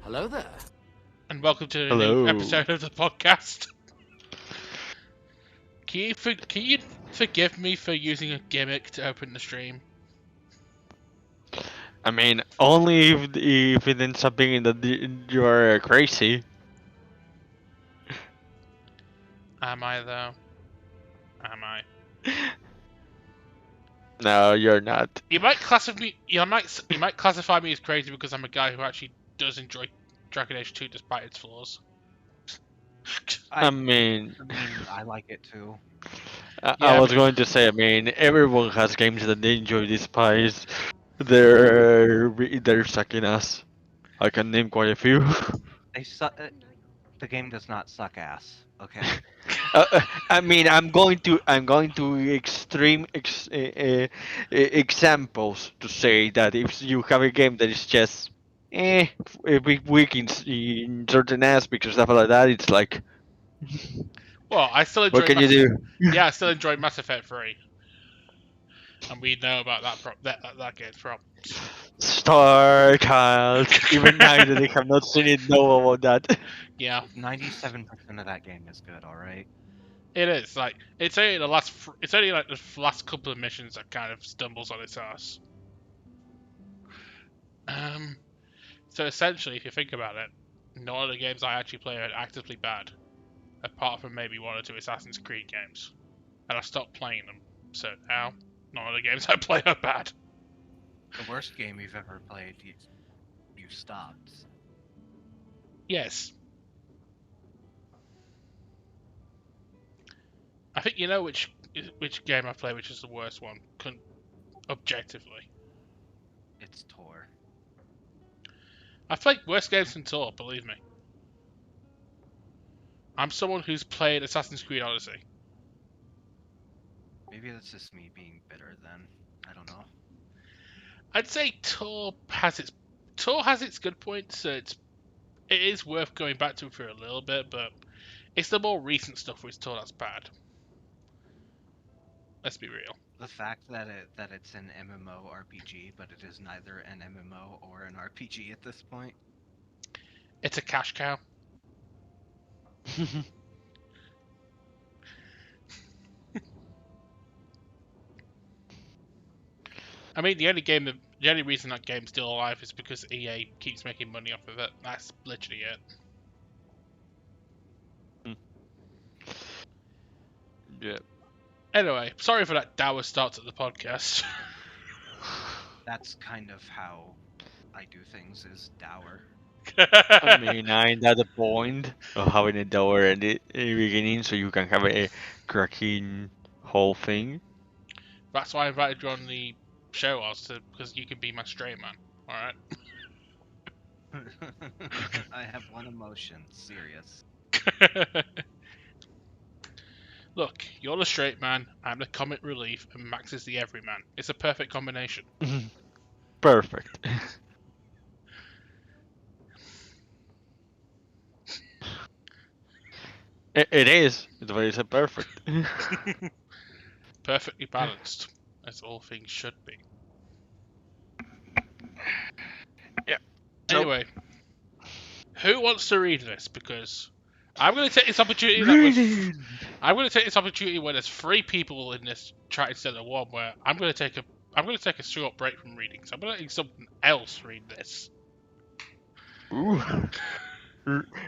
Hello there. And welcome to a Hello. new episode of the podcast. Can you forgive me for using a gimmick to open the stream? I mean, only if it ends up being that you're crazy. Am I though? Am I? No, you're not. You might classify me as crazy because I'm a guy who actually does enjoy Dragon Age 2 despite its flaws. I mean, I like it too. I Yeah, was going to say, I mean, everyone has games that they enjoy despite they're sucking ass. I can name quite a few. They suck. The game does not suck ass. Okay. I mean, I'm going to extreme examples to say that if you have a game that is just a bit weak in certain aspects or stuff like that, it's like, well, I still enjoy. what can you do? Yeah, I still enjoy Mass Effect 3, and we know about that game's problems. Star Child. Even now that they have not seen it, know about that. Yeah, 97% of that game is good. All right. it is. Like it's only the last couple of missions that kind of stumbles on its ass. So essentially, if you think about it, none of the games I actually play are actively bad, apart from maybe one or two Assassin's Creed games, and I stopped playing them. So now, none of the games I play are bad. The worst game you've ever played, you stopped. Yes. I think you know which game I play, which is the worst one, objectively. It's Tor. I've played worse games than Tor, believe me. I'm someone who's played Assassin's Creed Odyssey. Maybe that's just me being bitter then. I don't know. I'd say Tor has its good points, so it is worth going back to for a little bit, but it's the more recent stuff with Tor that's bad. Let's be real. The fact that it's an MMORPG, but it is neither an MMO or an RPG at this point. It's a cash cow. I mean, the only reason that game's still alive is because EA keeps making money off of it. That's literally it. Yeah. Anyway, sorry for that dour start to the podcast. That's kind of how I do things, is dour. I mean, ain't that the point of having a door at the beginning so you can have a cracking whole thing? That's why I invited you on the show, because you can be my straight man. All right. I have one emotion, serious. Look, you're the straight man, I'm the comic relief, and Max is the everyman. It's a perfect combination. Perfect. It is. It's a perfect. Perfectly balanced, as all things should be. Yeah. Anyway, who wants to read this? Because I'm going to take this opportunity. I'm going to take this opportunity where there's 3 people in this chat instead of 1. Where I'm going to take a short break from reading. So I'm going to let something else read this. Ooh.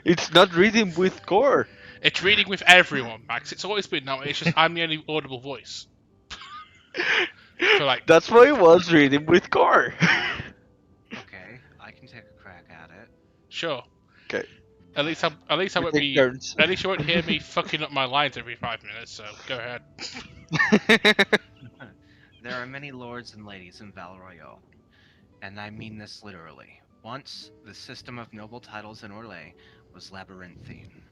It's not reading with core. It's reading with everyone, Max. It's always been now. It's just I'm the only audible voice. So That's why it was reading with core. Okay, I can take a crack at it. Sure. Okay. At least I won't be. Turns. At least you won't hear me fucking up my lines every 5 minutes. So go ahead. There are many lords and ladies in Val Royale, and I mean this literally. Once, the system of noble titles in Orlais was labyrinthine.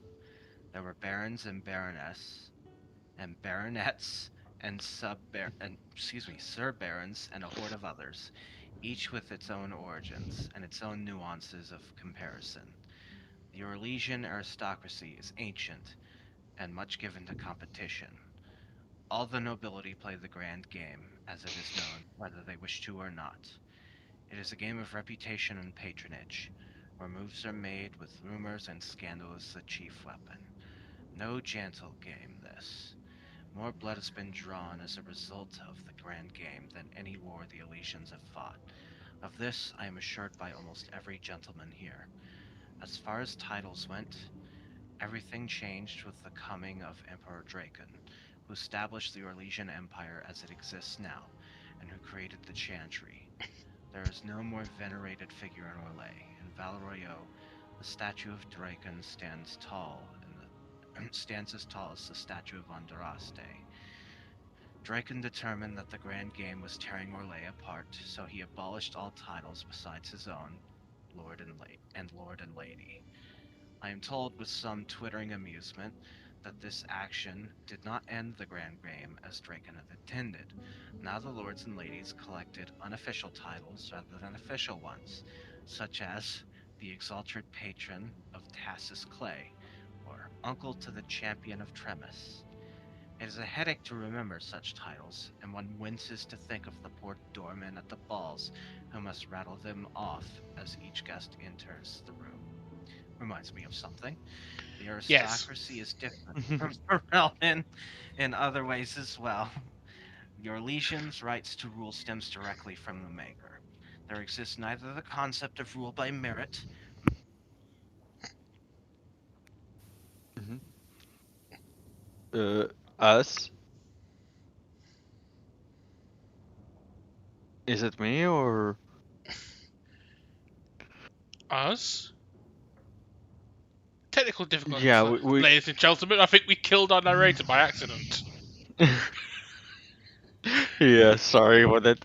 There were barons and baroness, and baronets, and sir barons, and a horde of others, each with its own origins and its own nuances of comparison. The Orlesian aristocracy is ancient, and much given to competition. All the nobility play the grand game, as it is known, whether they wish to or not. It is a game of reputation and patronage. where moves are made with rumors and scandal as the chief weapon. No gentle game, this. More blood has been drawn as a result of the grand game than any war the Elysians have fought. Of this I am assured by almost every gentleman here. As far as titles went, everything changed with the coming of Emperor Draken, who established the Orlesian Empire as it exists now, and who created the Chantry. There is no more venerated figure in Orlais. In Valoroyo, the statue of Draken stands as tall as the statue of Andraste. Draken determined that the Grand Game was tearing Orlais apart, so he abolished all titles besides his own, Lord and Lady. I am told with some twittering amusement that this action did not end the Grand Game as Draken had intended. Now the lords and ladies collected unofficial titles rather than official ones, such as the Exalted Patron of Tassus Clay, or Uncle to the Champion of Tremis. It is a headache to remember such titles, and one winces to think of the poor doorman at the balls who must rattle them off as each guest enters the room. Reminds me of something. The Yes. aristocracy is different from the realm in other ways as well. Your legion's rights to rule stems directly from the maker. There exists neither the concept of rule by merit. Mhm. Us? Is it me or? Us? Technical difficulties, Yeah, we ladies and gentlemen. I think we killed our narrator by accident. yeah, sorry about that.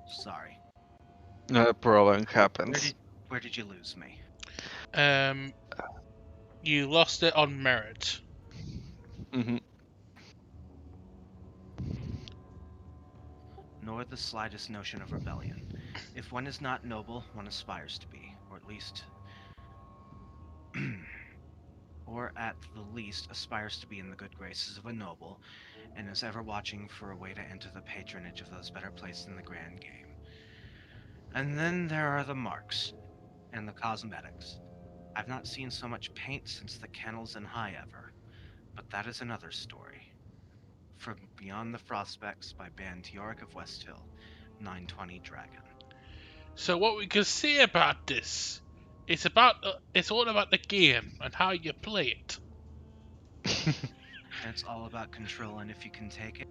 Sorry. No problem Where happens. did where did you lose me? Um, you lost it on merit. Hmm. Nor the slightest notion of rebellion. If one is not noble, one aspires to be, or at the least aspires to be in the good graces of a noble, and is ever watching for a way to enter the patronage of those better placed in the grand game. And then there are the marks, and the cosmetics. I've not seen so much paint since the kennels in High ever, but that is another story. From Beyond the Frostbecks by Band Yorick of Westhill, 920 Dragon. So what we can say about this, it's all about the game and how you play it. And it's all about control and if you can take it.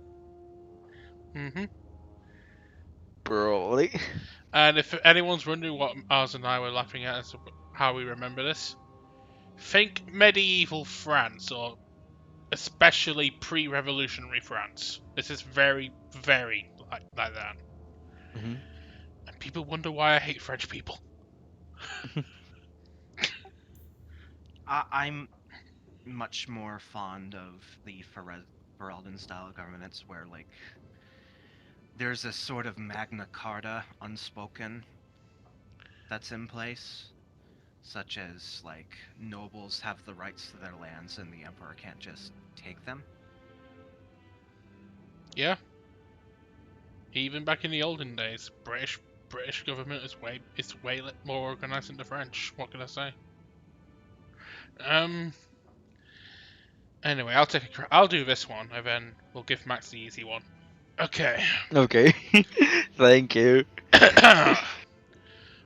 Hmm Probably. And if anyone's wondering what ours and I were laughing at as to how we remember this, think medieval France or especially pre-revolutionary France. This is very, very like that. Hmm. And people wonder why I hate French people. I'm much more fond of the Ferelden style governance where, like, there's a sort of Magna Carta unspoken that's in place, such as, like, nobles have the rights to their lands and the emperor can't just take them. Yeah, even back in the olden days, British government is way more organised than the French. What can I say? Um. Anyway, I'll do this one, and then we'll give Max the easy one. Okay. Okay. Thank you.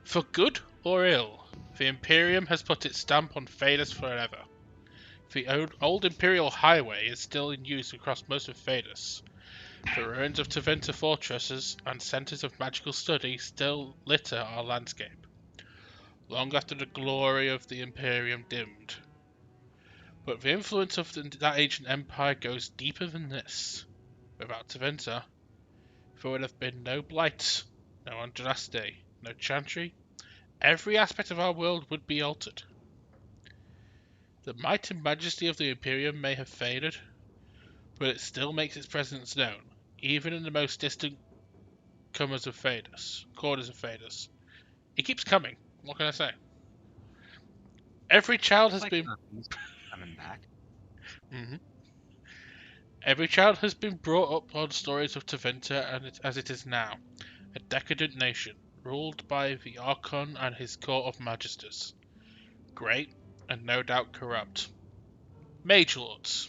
For good or ill, the Imperium has put its stamp on Thedas forever. The old Imperial Highway is still in use across most of Thedas. The ruins of Tevinter fortresses and centres of magical study still litter our landscape, long after the glory of the Imperium dimmed. But the influence of that ancient empire goes deeper than this. Without Tevinter, there would have been no Blight, no Andraste, no Chantry. Every aspect of our world would be altered. The might and majesty of the Imperium may have faded, but it still makes its presence known, even in the most distant corners of Thedas. It keeps coming. What can I say? Every child has Like been herpes coming back. Mhm. Every child has been brought up on stories of Tevinter as it is now, a decadent nation, ruled by the Archon and his court of magisters. Great, and no doubt corrupt. Mage Lords.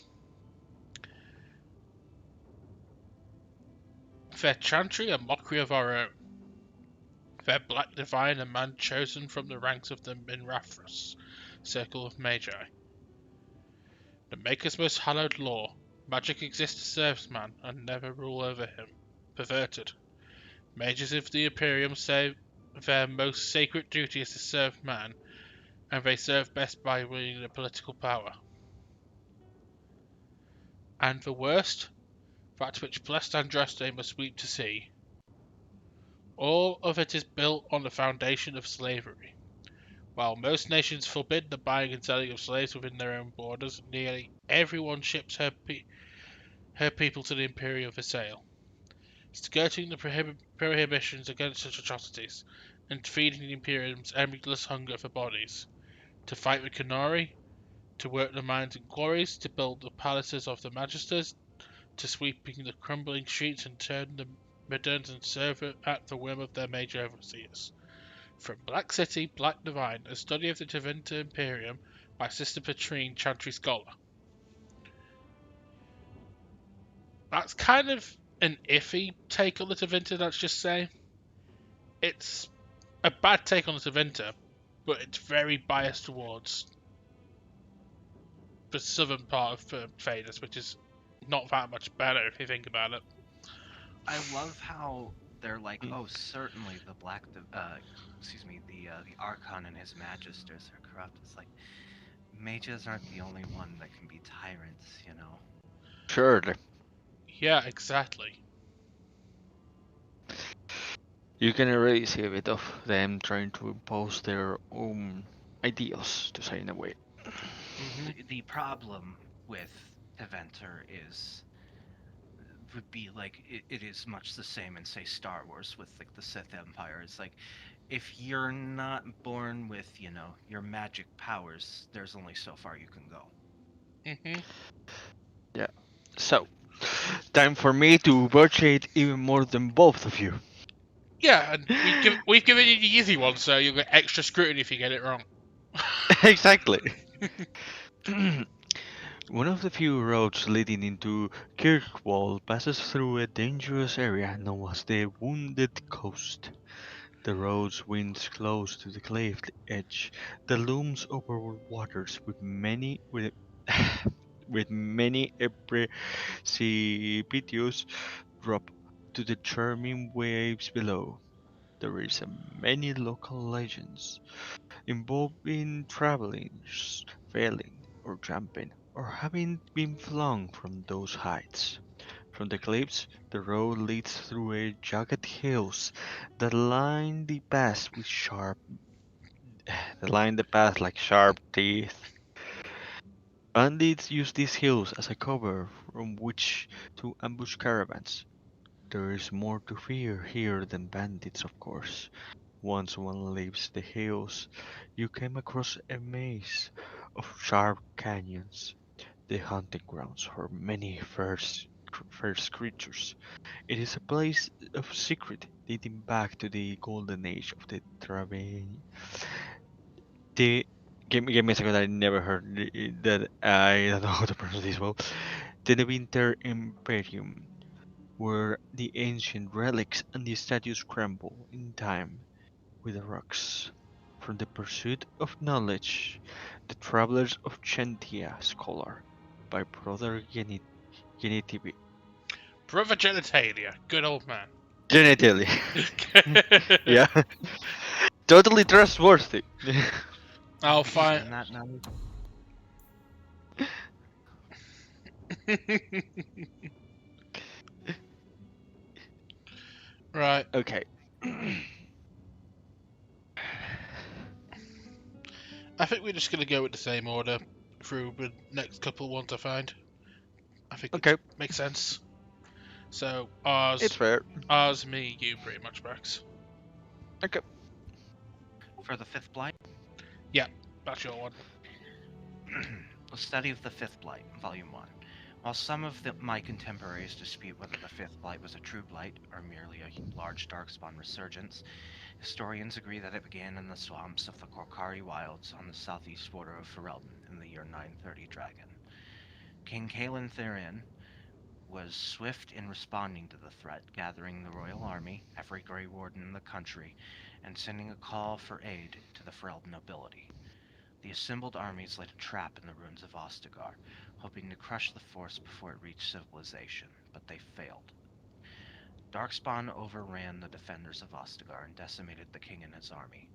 Their chantry a mockery of our own. Their black divine a man chosen from the ranks of the Minrathras, circle of Magi. The Maker's most hallowed law. Magic exists to serve man, and never rule over him. Perverted. Mages of the Imperium say their most sacred duty is to serve man, and they serve best by wielding the political power. And the worst, that which blessed Andraste must weep to see. All of it is built on the foundation of slavery. While most nations forbid the buying and selling of slaves within their own borders, nearly everyone ships her people to the Imperium for sale, skirting the prohibitions against such atrocities, and feeding the Imperium's endless hunger for bodies. To fight with Canary, to work the mines and quarries, to build the palaces of the magisters, to sweeping the crumbling streets and turn the moderns and serve at the whim of their major overseers. From Black City, Black Divine, a study of the Tevinter Imperium by Sister Petrine, Chantry Scholar. That's kind of an iffy take on the Tevinter, let's just say. It's a bad take on the Tevinter, but it's very biased towards the southern part of Phaedus, which is not that much better if you think about it. I love how they're like, Mm. oh, certainly the Archon and his Magisters are corrupt. It's like, mages aren't the only one that can be tyrants, you know? Surely. Yeah, exactly. You can already see a bit of them trying to impose their own ideals, to say in a way. The problem with Eventer would be like it is much the same in say Star Wars with like the Sith Empire. It's like if you're not born with, your magic powers, there's only so far you can go. Yeah. So, time for me to virtuate even more than both of you. Yeah, and we've given you the easy one, so you'll get extra scrutiny if you get it wrong. Exactly. One of the few roads leading into Kirkwall passes through a dangerous area known as the Wounded Coast. The road winds close to the cliff edge that looms over waters with many a precipitous drop to the charming waves below. There is many local legends involving travelers failing or jumping or having been flung from those heights. From the cliffs, the road leads through a jagged hills that line the path with sharp that line the path like sharp teeth. Bandits use these hills as a cover from which to ambush caravans. There is more to fear here than bandits, of course. Once one leaves the hills, you come across a maze of sharp canyons, the hunting grounds for many first creatures. It is a place of secret dating back to the golden age of the Travain. The give me a second. I never heard that. I don't know how to pronounce this well. The Winter Imperium, where the ancient relics and the statues crumble in time with the rocks. From the pursuit of knowledge, the travelers of Chantia Scholar, by Brother Genitibi. Brother Genitalia, good old man. Genitalia. Yeah, totally trustworthy. I'll He's find. in that now. Right. Okay. I think we're just gonna go with the same order through the next couple ones I find. I think Okay, it makes sense. So it's fair. ours, me, you, pretty much, Max. Okay. For the fifth blight, Yeah, that's your one. A Study of the Fifth Blight, Volume 1. While some of my contemporaries dispute whether the Fifth Blight was a true blight or merely a large darkspawn resurgence, historians agree that it began in the swamps of the Korkari Wilds on the southeast border of Ferelden in the year 930 Dragon. King Kaelin Therin was swift in responding to the threat, gathering the royal army, every Grey Warden in the country, and sending a call for aid to the Ferelden nobility. The assembled armies laid a trap in the ruins of Ostagar, hoping to crush the force before it reached civilization, but they failed. Darkspawn overran the defenders of Ostagar and decimated the king and his army.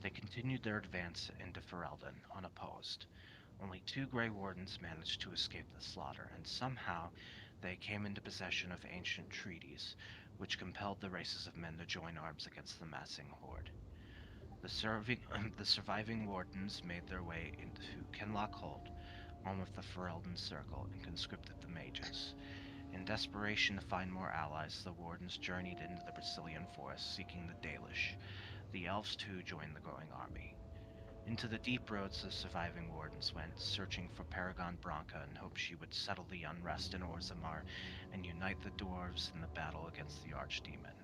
They continued their advance into Ferelden unopposed. Only 2 Grey Wardens managed to escape the slaughter, and somehow they came into possession of ancient treaties, which compelled the races of men to join arms against the massing horde. The surviving wardens made their way into Kenlock Hold, home of the Ferelden Circle, and conscripted the mages. In desperation to find more allies, the wardens journeyed into the Brazilian forest seeking the Dalish. The elves too joined the growing army. Into the deep roads the surviving wardens went, searching for Paragon Branca in hopes she would settle the unrest in Orzammar and unite the dwarves in the battle against the archdemon.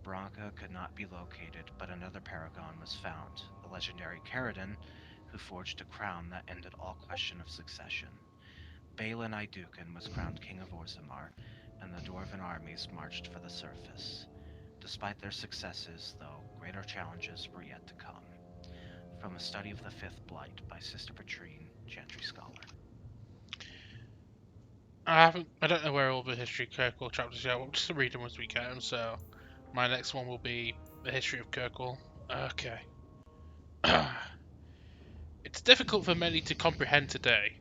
Branca could not be located, but another paragon was found, the legendary Caradon, who forged a crown that ended all question of succession. Balin Iduken was crowned king of Orzammar, and the dwarven armies marched for the surface. Despite their successes, though, greater challenges were yet to come. From A Study of the Fifth Blight by Sister Petrine, Chantry Scholar. I don't know where all the history of Kirkwall chapters are. We'll just read them as we get them. So my next one will be the history of Kirkwall. Okay. It's difficult for many to comprehend today,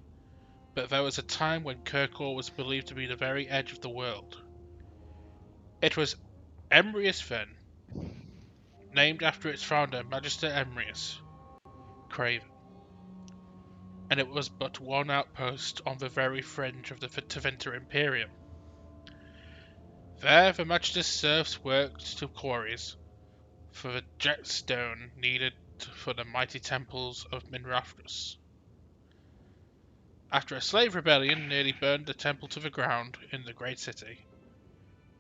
but there was a time when Kirkwall was believed to be the very edge of the world. It was Emrius Fen, named after its founder, Magister Emrius Craven, and it was but one outpost on the very fringe of the Tevinter Imperium. There, the Magister's serfs worked to quarries for the jetstone needed for the mighty temples of Minrafrus. After a slave rebellion nearly burned the temple to the ground in the great city,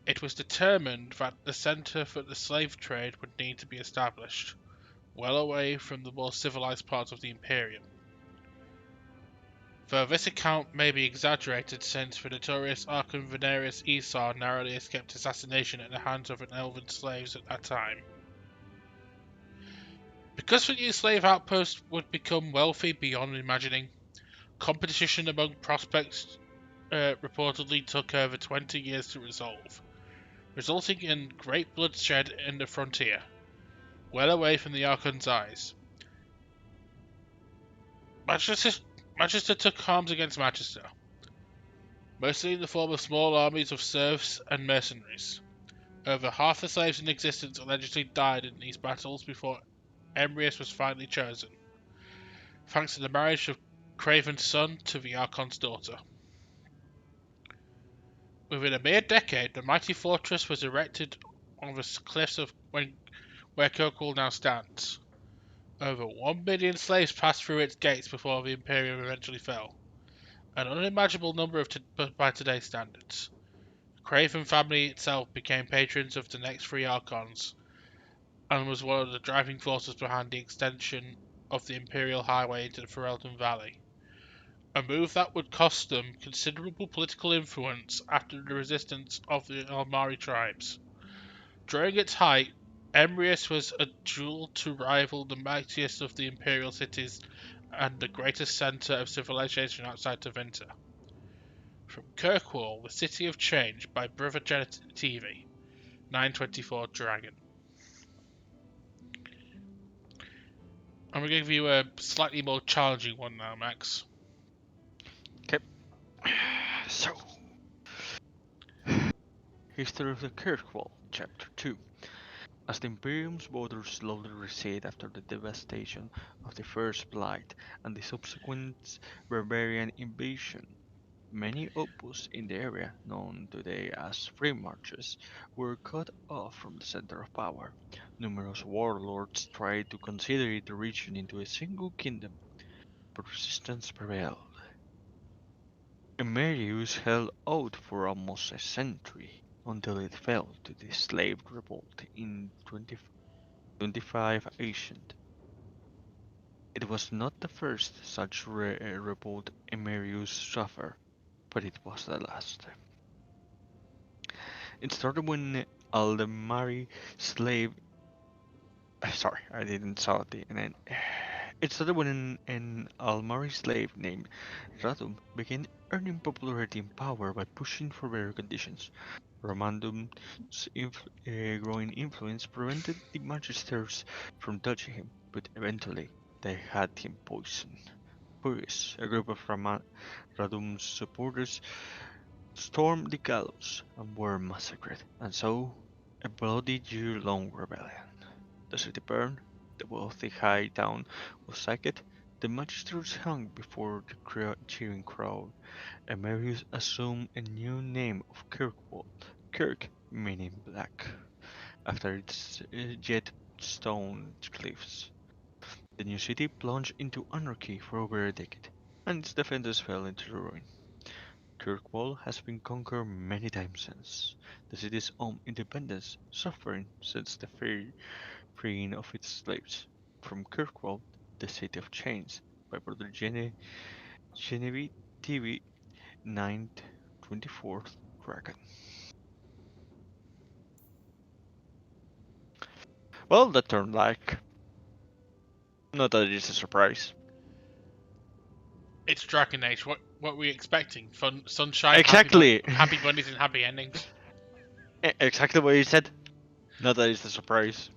it was determined that the centre for the slave trade would need to be established, well away from the more civilized parts of the Imperium. Though this account may be exaggerated since the notorious Archon Venerius Esau narrowly escaped assassination at the hands of an elven slaves at that time. Because the new slave outpost would become wealthy beyond imagining, competition among prospects reportedly took over 20 years to resolve, resulting in great bloodshed in the frontier, well away from the Archon's eyes. Magister took arms against Magister, mostly in the form of small armies of serfs and mercenaries. Over half the slaves in existence allegedly died in these battles before Emrius was finally chosen, thanks to the marriage of Craven's son to the Archon's daughter. Within a mere decade, the mighty fortress was erected on the cliffs of where Kirkwall now stands. Over 1 million slaves passed through its gates before the Imperium eventually fell, an unimaginable number by today's standards. The Craven family itself became patrons of the next 3 Archons, and was one of the driving forces behind the extension of the Imperial Highway into the Ferelden Valley, a move that would cost them considerable political influence after the resistance of the Almari tribes. During its height, Emrius was a jewel to rival the mightiest of the imperial cities and the greatest centre of civilization outside Tevinter. From Kirkwall, the City of Change by Brother TV, 924 Dragon. I'm going to give you a slightly more challenging one now, Max. Okay. So, History of the Kirkwall, Chapter 2. As the Imperium's borders slowly recede after the devastation of the First Blight and the subsequent barbarian invasion, many outposts in the area, known today as free marches, were cut off from the center of power. Numerous warlords tried to consolidate the region into a single kingdom. but resistance prevailed. Emerius held out for almost a century until it fell to the slave revolt in 2025 Ancient. It was not the first such revolt Emerius suffered, but it was the last. It started when Aldemari slave. Sorry, I didn't saw the name. It started when an Almari slave named Radum began earning popularity and power by pushing for better conditions. Romandum's growing influence prevented the magisters from touching him, but eventually they had him poisoned. Puris, a group of Radum's supporters, stormed the gallows and were massacred, and so a bloody year-long rebellion. The city burned, the wealthy high town was sacked, the magistrates hung before the cheering crowd, and Marius assumed a new name of Kirkwall, Kirk meaning black, after its jet stone cliffs. The new city plunged into anarchy for over a decade, and its defenders fell into ruin. Kirkwall has been conquered many times since, the city's own independence suffering since the freeing of its slaves. From Kirkwall, the City of Chains, by Brother Genevieve TV 924th Dragon. Well, that turned like. Not that it is a surprise. It's Dragon Age. What were we expecting? Fun, sunshine, Exactly! happy bunnies, and happy endings. Exactly what you said. Not that it's a surprise.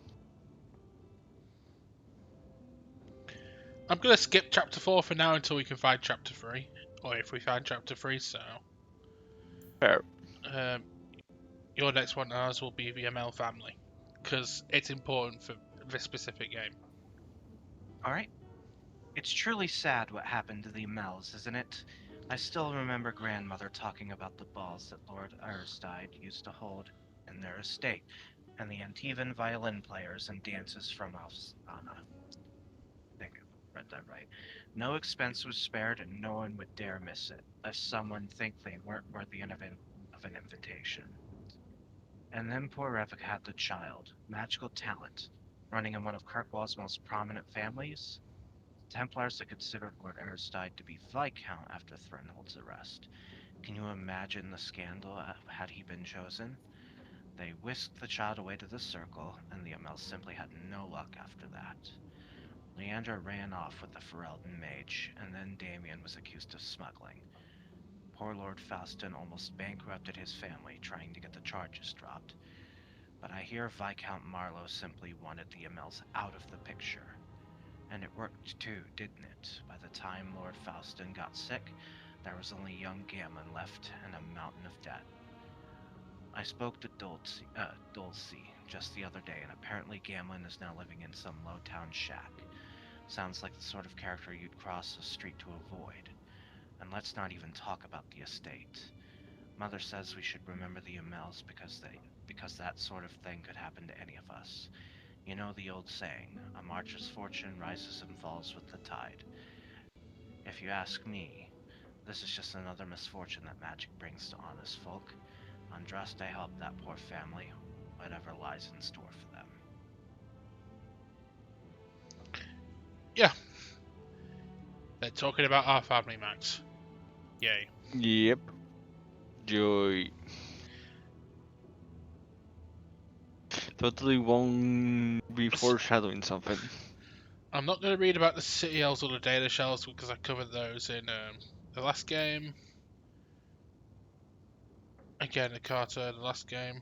I'm gonna skip chapter 4 for now until we can find chapter 3, or if we find chapter 3. So, Fair. um, your next one, ours will be the ML family, because it's important for this specific game. Alright. It's truly sad what happened to the Mels, isn't it? I still remember grandmother talking about the balls that Lord Aristide used to hold in their estate, and the Antivan violin players and dances from Alfstana. I think I read that right. No expense was spared, and no one would dare miss it, lest someone think they weren't worthy of an invitation. And then poor Revic had the child, magical talent, running in one of Kirkwall's most prominent families. Templars had considered Lord Aristide to be Viscount after Threnhold's arrest. Can you imagine the scandal had he been chosen? They whisked the child away to the Circle, and the Amels simply had no luck after that. Leandra ran off with the Ferelden mage, and then Damien was accused of smuggling. Poor Lord Faustin almost bankrupted his family trying to get the charges dropped. But I hear Viscount Marlowe simply wanted the Amels out of the picture. And it worked too, didn't it? By the time Lord Faustin got sick, there was only young Gamlin left and a mountain of debt. I spoke to Dulcie just the other day, and apparently Gamlin is now living in some low-town shack. Sounds like the sort of character you'd cross the street to avoid. And let's not even talk about the estate. Mother says we should remember the Amels because that sort of thing could happen to any of us. You know the old saying, a marcher's fortune rises and falls with the tide. If you ask me, this is just another misfortune that magic brings to honest folk. Andraste helped that poor family, whatever lies in store for them. Yeah, they're talking about our family, Max. Yay. Yep. Joy. Totally won't be foreshadowing something. I'm not going to read about the City Elves or the Data Shells because I covered those in the last game. Again, the Carter, the last game.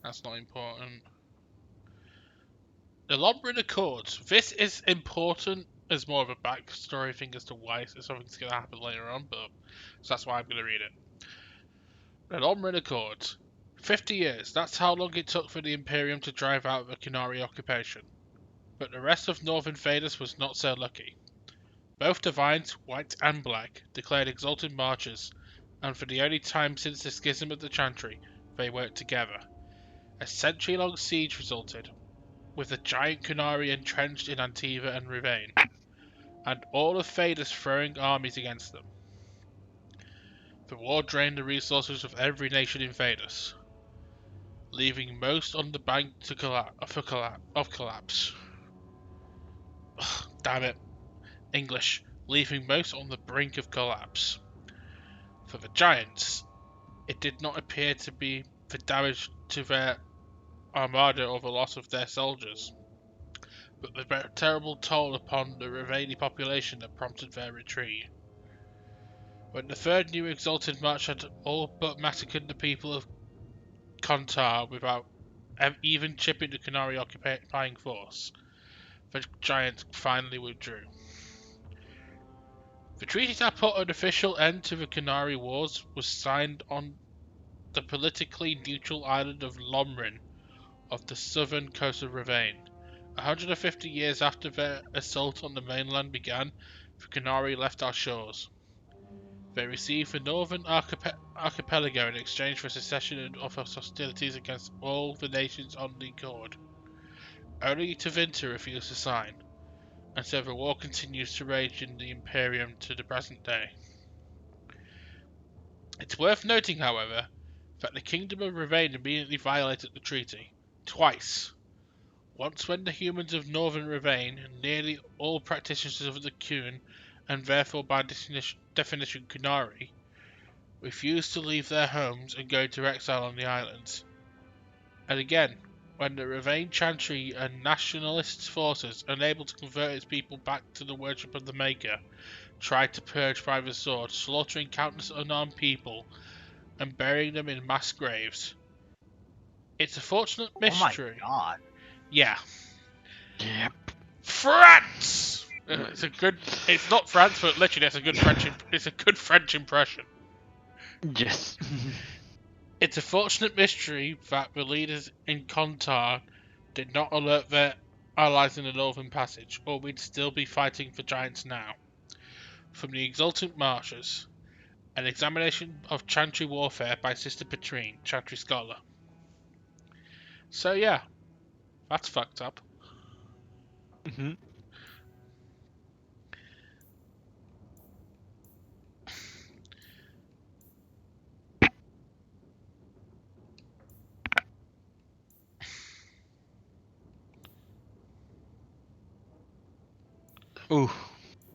That's not important. The Lombrin Accords. This is important as more of a backstory thing as to why something's going to happen later on, but so that's why I'm going to read it. The Lombrin Accords. 50 years. That's how long it took for the Imperium to drive out the Qunari occupation. But the rest of Northern Phaedrus was not so lucky. Both divines, white and black, declared exalted marches, and for the only time since the schism of the Chantry, they worked together. A century-long siege resulted. with the giant Qunari entrenched in Antiva and Rivain, and all of Thedas throwing armies against them. The war drained the resources of every nation in Thedas, leaving most on the bank of collapse. Ugh, damn it. English. Leaving most on the brink of collapse. For the Giants, it did not appear to be the damage to their armada or the loss of their soldiers, but the terrible toll upon the Rivaini population that prompted their retreat. When the third new exalted march had all but massacred the people of Kontar without even chipping the Qunari occupying force, the Giants finally withdrew. The treaty that put an official end to the Qunari Wars was signed on the politically neutral island of Lomrin of the southern coast of Rivain. 150 years after their assault on the mainland began, the Qunari left our shores. They received the northern archipelago in exchange for cessation and offers hostilities against all the nations on the Accord. Only Tevinter refused to sign, and so the war continues to rage in the Imperium to the present day. It's worth noting, however, that the Kingdom of Rivain immediately violated the treaty, twice. Once when the humans of northern Rivain, nearly all practitioners of the Qun, and therefore by definition Qunari, refused to leave their homes and go into exile on the islands. And again, when the Rivain Chantry and nationalist forces, unable to convert its people back to the worship of the Maker, tried to purge by the sword, slaughtering countless unarmed people and burying them in mass graves. It's a fortunate mystery. Oh my god. Yeah. Yep. France! It's not France, but literally it's a good French impression. Yes. It's a fortunate mystery that the leaders in Kontar did not alert their allies in the Northern Passage, or we'd still be fighting for Giants now. From the Exultant Marchers, an examination of Chantry warfare by Sister Petrine, Chantry scholar. So yeah, that's fucked up. Mm-hmm. Ooh.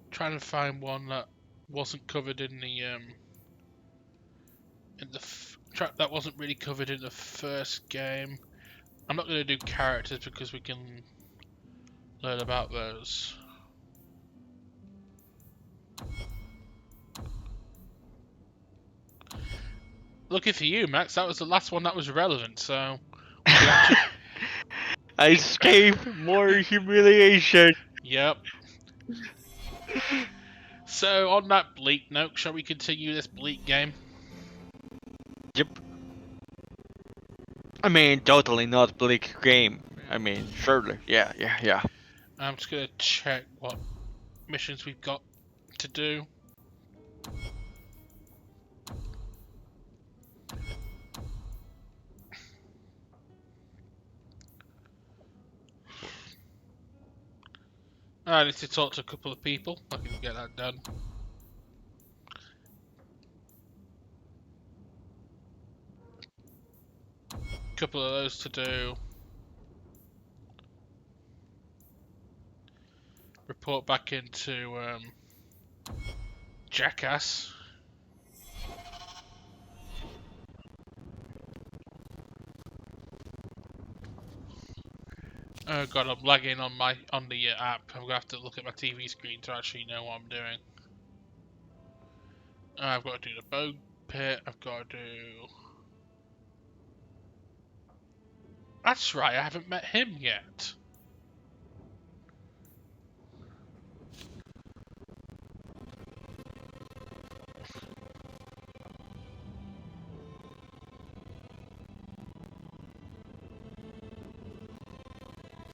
Trying to find one that wasn't covered in the that wasn't really covered in the first game. I'm not going to do characters because we can learn about those. Lucky for you, Max, that was the last one that was relevant, so... I escaped more humiliation. Yep. So, on that bleak note, shall we continue this bleak game? Yep. I mean, totally not bleak game. I mean, surely. Yeah. I'm just going to check what missions we've got to do. I need to talk to a couple of people. I can get that done. Couple of those to do. Report back into Jackass. Oh god, I'm lagging on the app. I'm gonna have to look at my TV screen to actually know what I'm doing. I've got to do the bone pit. I've got to do. That's right. I haven't met him yet.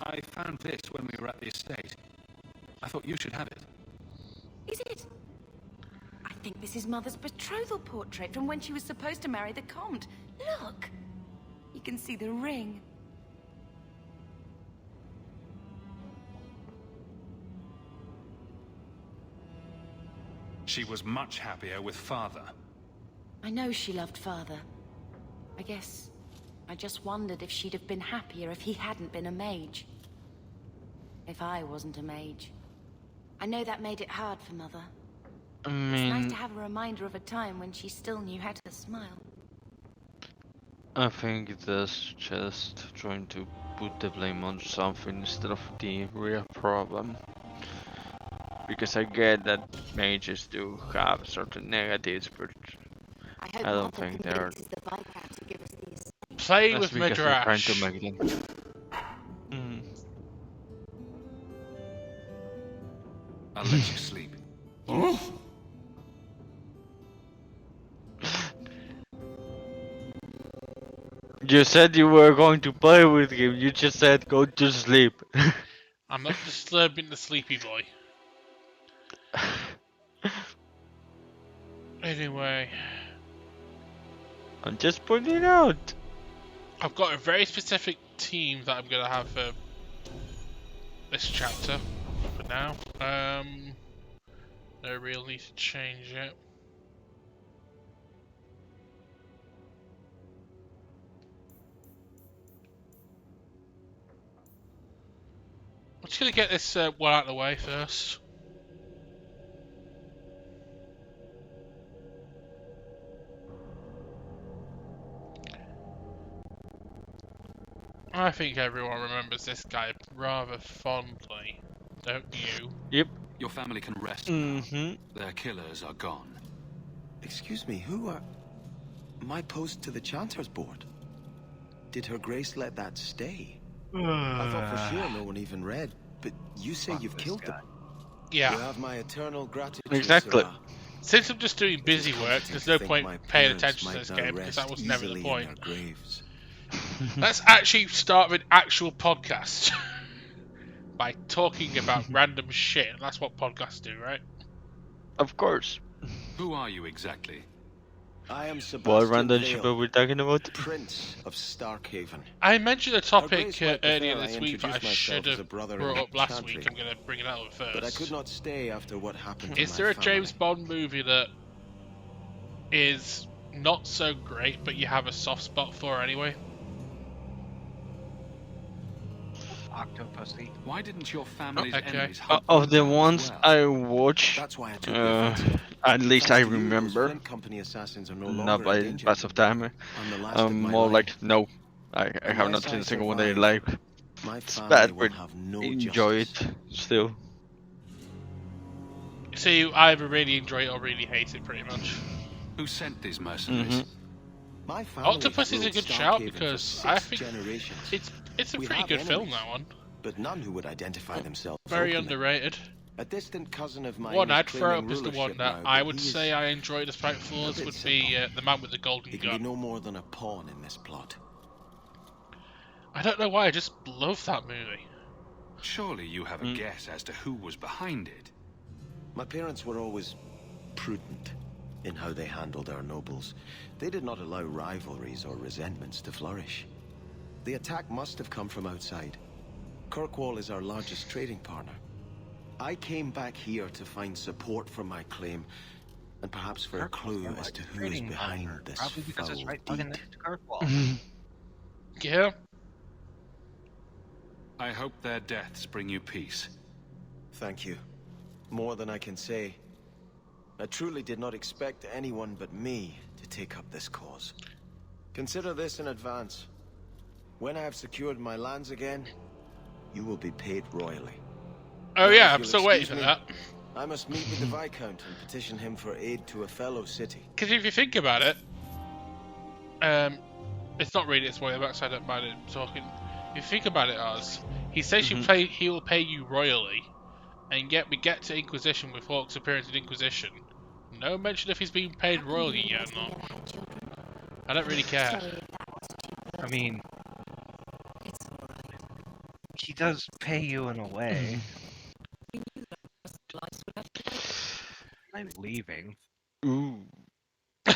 I found this when we were at the estate. I thought you should have it. Is it? I think this is Mother's betrothal portrait from when she was supposed to marry the Comte. Look! You can see the ring. She was much happier with Father. I know she loved Father. I guess I just wondered if she'd have been happier if he hadn't been a mage. If I wasn't a mage. I know that made it hard for Mother. I It's nice mean, to have a reminder of a time when she still knew how to smile. I think that's just trying to put the blame on something instead of the real problem. Because I get that mages do have certain negatives, but I hope I don't Mother think they're. convinces the Viscount to give us these. Play That's with because they're trying to Midrash. make them. Mm. I'll let you sleep. You said you were going to play with him. You just said go to sleep. I'm not disturbing the sleepy boy. Anyway, I'm just pointing it out. I've got a very specific team that I'm going to have for this chapter for now. No real need to change it. I'm just going to get this one out of the way first. I think everyone remembers this guy rather fondly, don't you? Yep. Your family can rest now. Mm-hmm. Their killers are gone. Excuse me, who are... My post to the Chanter's board? Did Her Grace let that stay? I thought for sure no one even read, but you say you've killed them. Yeah. You have my eternal gratitude, Exactly. Sirrah. Since I'm just doing busy It's work, comforting there's to no think point my paying parents attention to might this now game because that rest was never the easily in point. their graves. Let's actually start an actual podcast by talking about random shit, and that's what podcasts do, right? Of course. Who are you exactly? I am What Sebastian random ship are Vale, we talking about? Prince of Starkhaven. I mentioned a Her topic Grace might prefer earlier I this week that I introduce myself should as a have brother brought in up last Chantry, week. I'm going to bring it out first. but I could not stay after what happened to Is my there a family. James Bond movie that is not so great, but you have a soft spot for anyway? Octopussy. Why didn't your family's okay. enemies hunt Of them the down as ones well? I watched, That's why I took the offensive. at least Thanks I to you, those remember, Flint Company assassins are no not longer by a danger. pass of time. I'm the last of my More line. like no. I have Unless not seen I a single one they survive, like. My It's family bad, will but have no enjoy justice. it still. So you either really enjoy it or really hate it, pretty much. Who sent these mercenaries? My family Octopus has is a ruled good shout Starkhaven for because 6 I think generations. it's a We pretty have good film, enemies, that one. but none who would identify themselves Very openly. underrated. A distant cousin of mine One is I'd throw claiming up as the one rulership that now, I but would he is- say I enjoy despite flaws bit would be simple. The Man with the Golden He can be Gun. no more than a pawn in this plot. I don't know why, I just love that movie. Surely you have a guess as to who was behind it. My parents were always prudent in how they handled our nobles. They did not allow rivalries or resentments to flourish. The attack must have come from outside. Kirkwall is our largest trading partner. I came back here to find support for my claim, and perhaps for a clue as to who is behind this Probably because it's foul right fucking deed. next to Kirkwall. Yeah. I hope their deaths bring you peace. Thank you. More than I can say. I truly did not expect anyone but me to take up this cause. Consider this in advance. When I have secured my lands again, you will be paid royally. Oh Now, yeah, if I'm you'll still waiting for excuse that. I must meet with the Viscount and petition him for aid to a fellow city. Because if you think about it, it's not really a spoiler, but I don't mind it talking. If you think about it, Oz, he says he will pay you royally, and yet we get to Inquisition with Hawke's appearance in Inquisition. No mention if he's being paid royally yet or not. I don't really care. I mean, he does pay you in a way. I'm leaving. Ooh.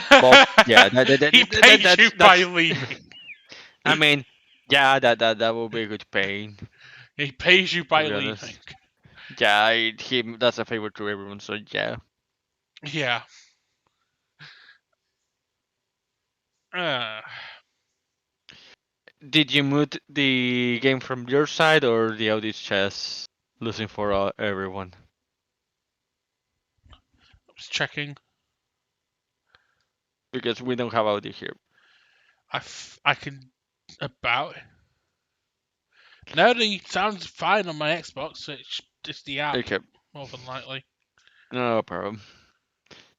Well, yeah, He pays you by that's- leaving. I mean, yeah, that will be a good pain. He pays you by To be leaving. honest. Yeah, that's a favor to everyone, so yeah. Yeah. Uh, Did you mute the game from your side, or the audio is just losing for everyone? I was checking. Because we don't have audio here. I can about. No, the sounds fine on my Xbox. So it's just the app, Okay, more than likely. no problem.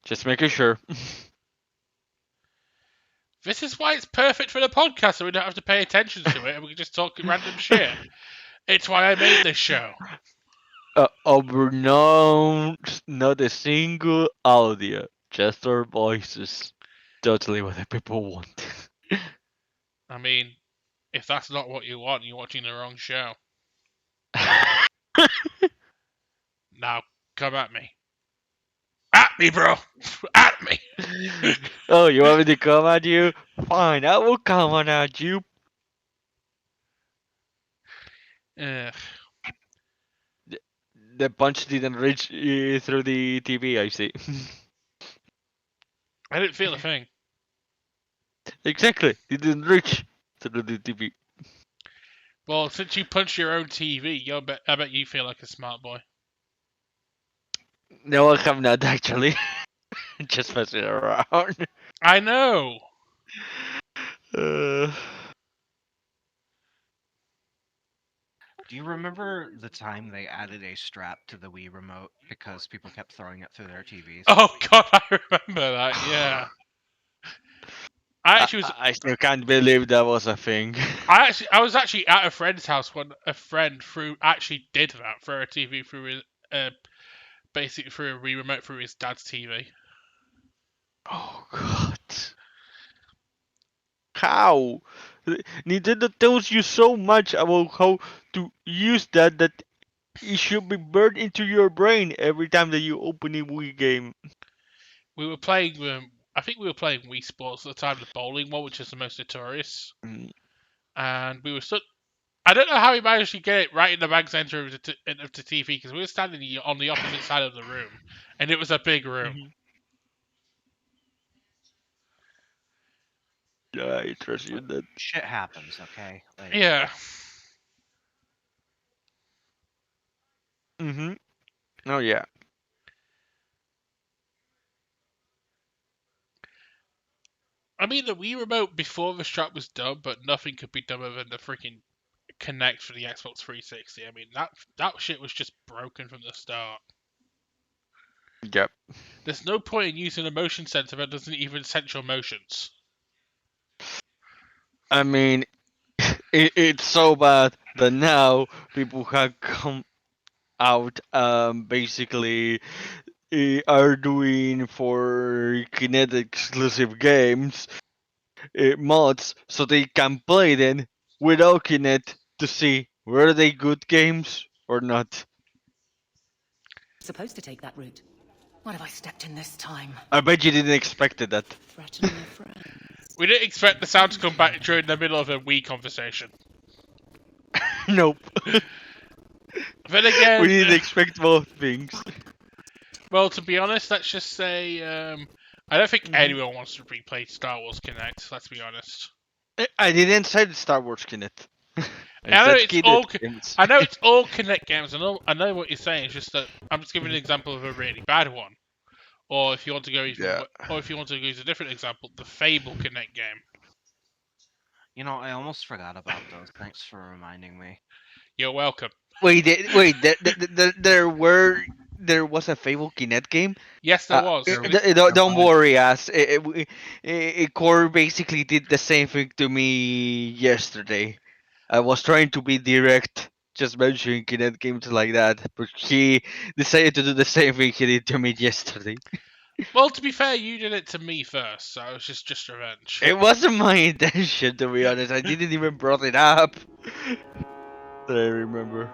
Just making sure. This is why it's perfect for the podcast, so we don't have to pay attention to it, and we can just talk random shit. It's why I made this show. Unbeknownst, not a single audio, just our voices. Totally what the people want. I mean, if that's not what you want, you're watching the wrong show. Now, come at me. At me, bro! At me! Oh, you want me to come at you? Fine, I will come on at you. Ugh. The punch didn't reach through the TV, I see. I didn't feel a thing. Exactly, it didn't reach through the TV. Well, since you punched your own TV, I bet you feel like a smart boy. No, I have not actually. Just messing around. I know! Uh, Do you remember the time they added a strap to the Wii remote because people kept throwing it through their TVs? Oh god, I remember that, yeah. I still can't believe that was a thing. I was actually at a friend's house when a friend actually did that, throw a TV through his, basically through a Wii remote through his dad's TV. Oh god. How? Nintendo tells you so much about how to use that it should be burned into your brain every time that you open a Wii game. We were playing, I think we were playing Wii Sports at the time, the bowling one, which is the most notorious. Mm. And we were I don't know how we managed to get it right in the mag center of the TV, because we were standing on the opposite side of the room, and it was a big room. Mhm. Yeah, I trust you that. Shit happens, okay? Like, Yeah. Mhm. Oh yeah. I mean, the Wii remote before the strap was done, but nothing could be dumber than the freaking Connect for the Xbox 360. I mean, that shit was just broken from the start. Yep. There's no point in using a motion sensor that doesn't even sense your motions. I mean, it's so bad that now people have come out basically are doing for Kinect exclusive games mods so they can play them without Kinect to see were they good games or not. Supposed to take that route. What have I stepped in this time? I bet you didn't expect that. Threaten your friends. We didn't expect the sound to come back during the middle of a Wii conversation. Nope. Then again, We didn't expect both things. well, to be honest, let's just say I don't think anyone wants to replay Star Wars Connect. Let's be honest. I didn't say the Star Wars Kinect. I know it's all. Games. I know it's all Connect games. I know what you're saying. It's just that I'm just giving an example of a really bad one. Or if you want to go even, or if you want to use a different example, the Fable Connect game. you know, I almost forgot about those. Thanks for reminding me. You're welcome. Wait, there was a Fable Kinect game. Yes, there was. Don't worry, ass. Core basically did the same thing to me yesterday. I was trying to be direct, just mentioning Kinect games like that, but he decided to do the same thing he did to me yesterday. Well, to be fair, you did it to me first, so it was just revenge. It wasn't my intention, to be honest. I didn't even brought it up. That I remember.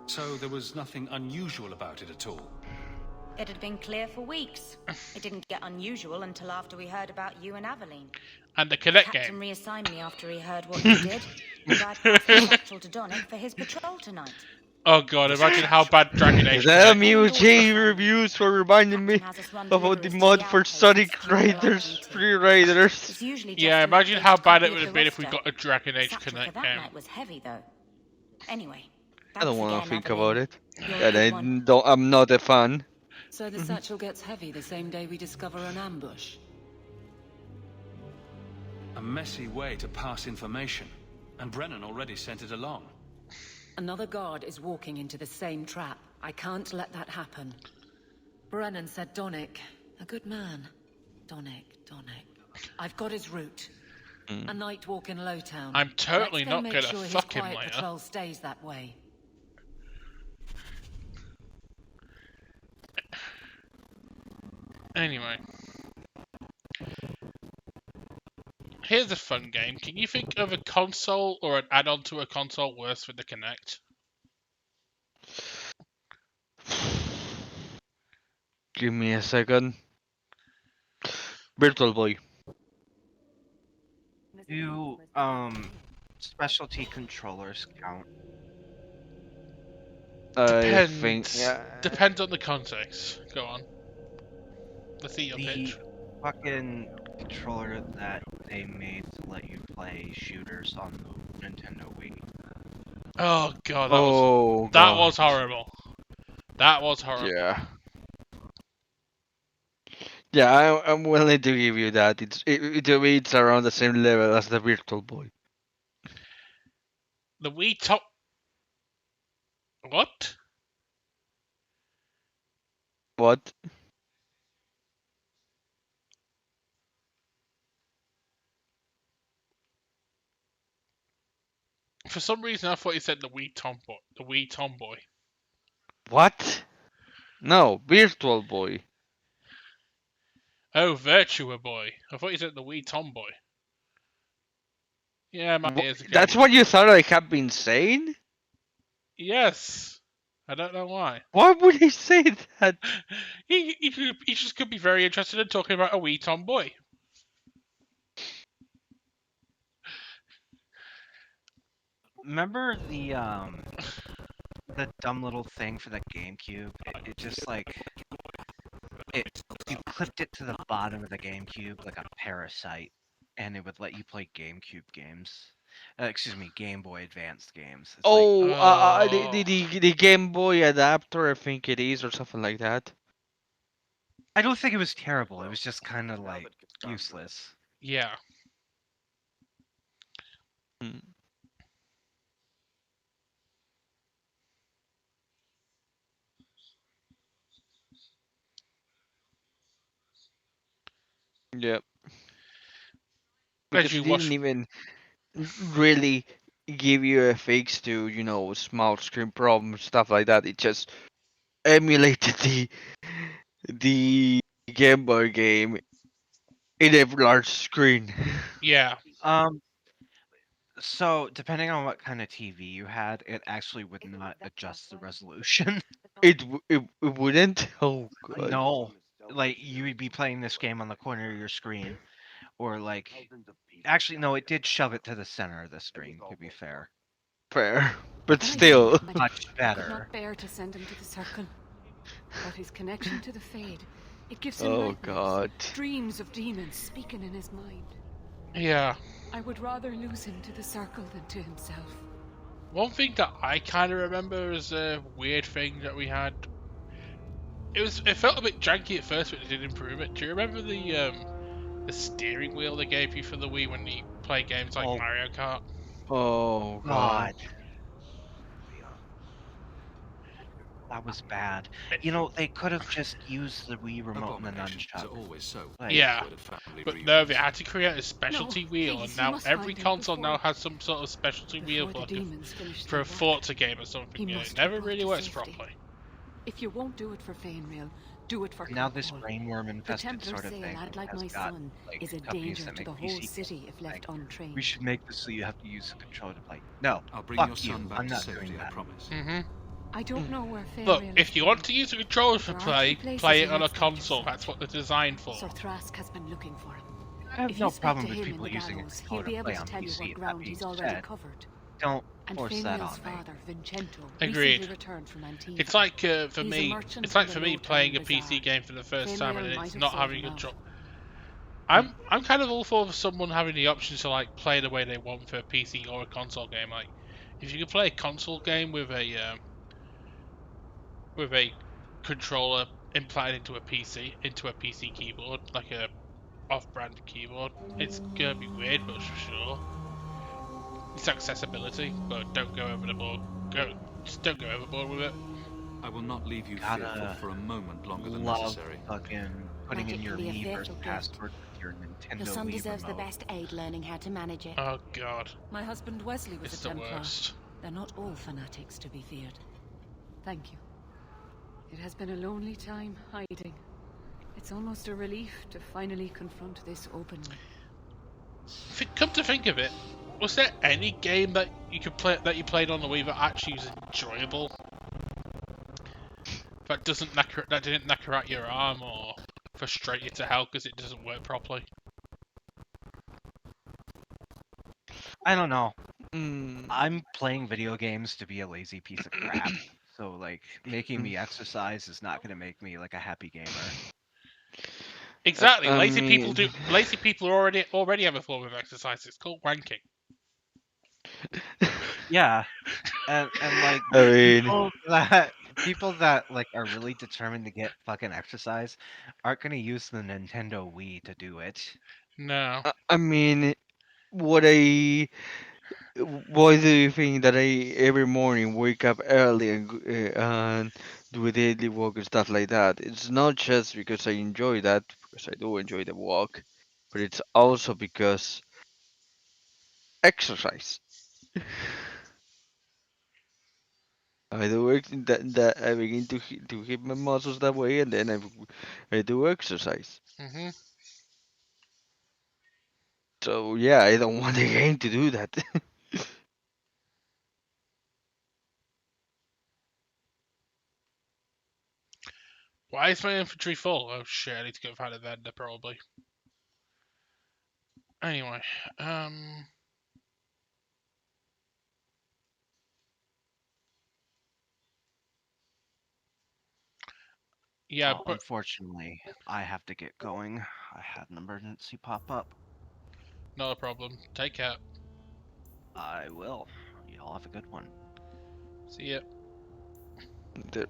So there was nothing unusual about it at all. It had been clear for weeks. It didn't get unusual until after we heard about you and Aveline. And the Connect Captain game. reassigned me after he heard what you did, and I passed the satchel to Donnick for his patrol tonight. Oh god, imagine how bad Dragon Age Damn Connect. you, J reviews for reminding me Captain has us about rendezvous the to mod the for outpost Sonic and secure the Riders, lightning key. Free Riders. It's usually just Yeah, an imagine how updated bad copy it would of have the been if we roster. got a Dragon Age Satchel for Connect that game. night was heavy though. Anyway, I don't thanks want to again, think Aveline. about it. You're a And good I one. don't. I'm not a fan. So the satchel gets heavy the same day we discover an ambush. A messy way to pass information. And Brennan already sent it along. Another guard is walking into the same trap. I can't let that happen. Brennan said Donnick. A good man. Donnick. I've got his route. A night walk in Lowtown. I'm totally Let's go not make gonna sure his fuck him quiet later. patrol stays that way. Anyway. Here's a fun game. Can you think of a console or an add-on to a console worse for the Kinect? Give me a second. Virtual Boy. Do specialty controllers count? I think. Depends. Yeah. Depends on the context. Go on. Let's see your The pitch. fucking controller that they made to let you play shooters on the Nintendo Wii. Oh god, that God. was horrible. That was horrible. Yeah. Yeah, I'm willing to give you that. To me, it's around the same level as the Virtual Boy. The Wii top. What? What? For some reason, I thought you said the Wii Tomboy. The Wii Tomboy. What? No, Virtual Boy. Oh, Virtua Boy. I thought you said the Wii Tomboy. Yeah, my ears are That's getting- what you thought I have been saying? Yes. I don't know why. Why would he say that? He just could be very interested in talking about a Wii Tomboy. Remember the dumb little thing for the GameCube? It just like you clipped it to the bottom of the GameCube like a parasite, and it would let you play GameCube games. Excuse me, Game Boy Advanced games. It's like, The Game Boy adapter, I think it is, or something like that. I don't think it was terrible. It was just kind of like useless. Yeah. Hmm. Yep. As Because you it watch. didn't even really give you a fix to, small screen problems, stuff like that. It just emulated the Game Boy game in a large screen. Yeah. So depending on what kind of TV you had, it actually would not adjust the resolution. It wouldn't. Oh god. No, like you would be playing this game on the corner of your screen, or like, actually no, it did shove it to the center of the screen. To be fair, Fair, but still. much Could better. not bear to send him to the circle. But his connection to the Fade, it gives him Oh nightmares, god. dreams of demons speaking in his mind. Yeah. I would rather lose him to the circle than to himself. One thing that I kind of remember as a weird thing that we had. It felt a bit janky at first, but it did improve it. Do you remember the steering wheel they gave you for the Wii when you play games like Oh. Mario Kart? Oh God. That was bad. You know, they could have just used the Wii remote and the Abominations are nunchuck. always so. Like, Yeah. With a family But reunion. no, they had to create a specialty No, wheel, please, and you now must every find him console before- now has some sort of specialty wheel Before for, the demons finish for a their work. Forza game or something. He Yeah, must it never report really to works safety. properly. If you won't do it for Fainrail, do it for now this Cordule. brainworm The infested Templars sort of say a thing lad like has my got son like is a companies danger that to make the whole PC city if left like, untrained. we should make this so you have to use the controller to play. No, I'll bring fuck your you. son back I'm to not safety, doing I that. promise. hmm I don't know where Look, Fainrail if you want to use the controllers for There are play, two places play it he on a looks like console. yourself. That's what they're designed for. Sir Thrask has been looking for him. I have If no you speak problem to with him people in the using a gallows, he'll controller be to able play to on tell you PC. what That ground being he's already said, covered. Don't And force that Famiel's on me. father, Vincento, Agreed. recently returned from Antigua. It's like for He's a me. merchant It's like for for the me low-town playing a bazaar. PC game for the first time and Famiel might it's have not sold having him out. control. I'm kind of all for someone having the option to like play the way they want for a PC or a console game. Like, if you could play a console game with a controller implanted into a PC keyboard, like a off-brand keyboard, it's gonna be weird, but for sure. It's accessibility, but don't go over the board. Just don't go overboard with it. I will not leave you Gotta fearful for a moment longer than Love necessary. fucking putting Magic in your can be a Miiverse fearful gift. password with your Nintendo Your son Wii deserves the remote. best aid learning how to manage it. Oh god, My husband Wesley was it's a the Templar. worst. They're not all fanatics to be feared. Thank you. It has been a lonely time hiding. It's almost a relief to finally confront this openly. Come to think of it, was there any game that you played on the Wii that actually was enjoyable? That didn't knacker out your arm or frustrate you to hell because it doesn't work properly? I don't know. Mm, I'm playing video games to be a lazy piece of crap. So like making me exercise is not gonna make me like a happy gamer. Exactly. I Lazy mean- people already have a form of exercise. It's called wanking. Yeah, and like I mean, people that like are really determined to get fucking exercise aren't gonna use the Nintendo Wii to do it. No. I mean, what I why do you think that I every morning wake up early and do a daily walk and stuff like that? It's not just because I enjoy that, because I do enjoy the walk, but it's also because exercise. I do that I begin to hit my muscles that way, and then I do exercise. hmm So yeah, I don't want the game to do that. Why is my infantry full? Oh shit, I need to go find a vendor probably. Anyway, yeah, Well, but unfortunately, I have to get going. I had an emergency pop up. not a problem. Take care. I will. Y'all have a good one. See ya. The-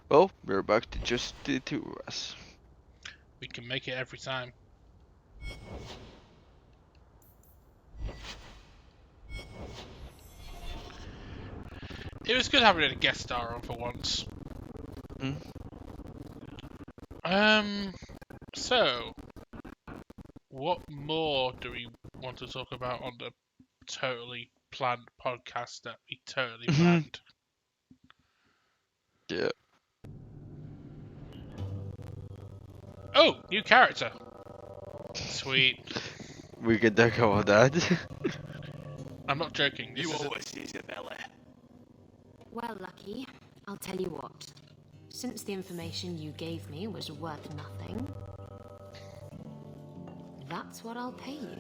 well, we're back to just the two of us. We can make it every time. It was good having a guest star on for once. Hmm? So, what more do we want to talk about on the totally planned podcast that we totally planned? Yeah. Oh, new character. Sweet. We can talk about that. I'm not joking. This is Isabella. Well, Lucky, I'll tell you what. Since the information you gave me was worth nothing, that's what I'll pay you.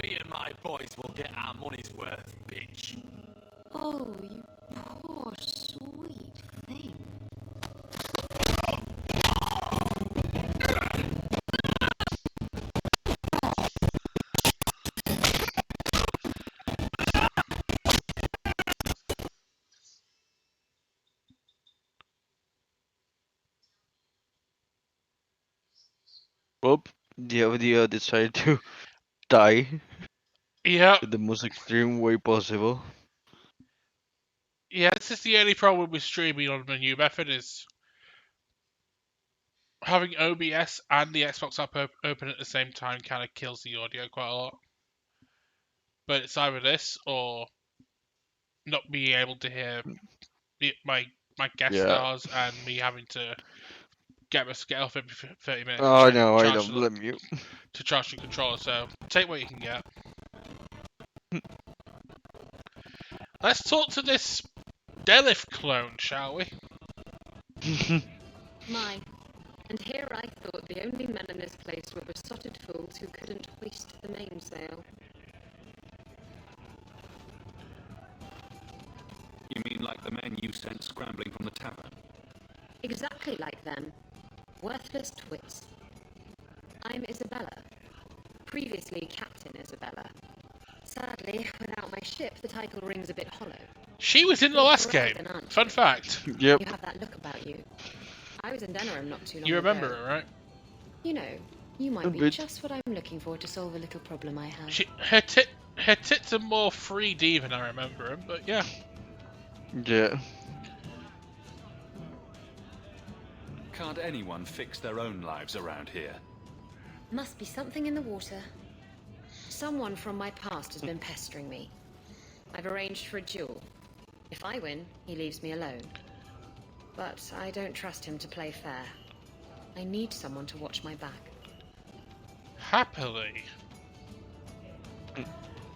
Me and my boys will get our money's worth, bitch. Oh, you poor sweet thing. Well, the audio decided to die yeah, in the most extreme way possible. yeah. This is the only problem with streaming on the new method is having OBS and the Xbox app open at the same time kind of kills the audio quite a lot. But it's either this or not being able to hear my guest Yeah. stars and me having to get off every 30 minutes Oh no, I don't blame you. to charge the controller. So take what you can get. Let's talk to this Delith clone, shall we? My, and here I thought The only men in this place were besotted fools who couldn't hoist the mainsail. You mean like the men you sent scrambling from the tavern? Exactly like them. Worthless twits. I'm Isabella. Previously Captain Isabella. Sadly, without my ship, the title rings a bit hollow. She was in the last game. Fun fact. Yep. You have that look about you. I was in Denerim not too long You remember ago. her, right? You know, you might A be bit. just what I'm looking for to solve a little problem I have. Her tits are more 3D than I remember them, but yeah. Yeah. Can't anyone fix their own lives around here? Must be something in the water. Someone from my past has been pestering me. I've arranged for a duel. If I win, he leaves me alone. But I don't trust him to play fair. I need someone to watch my back. Happily.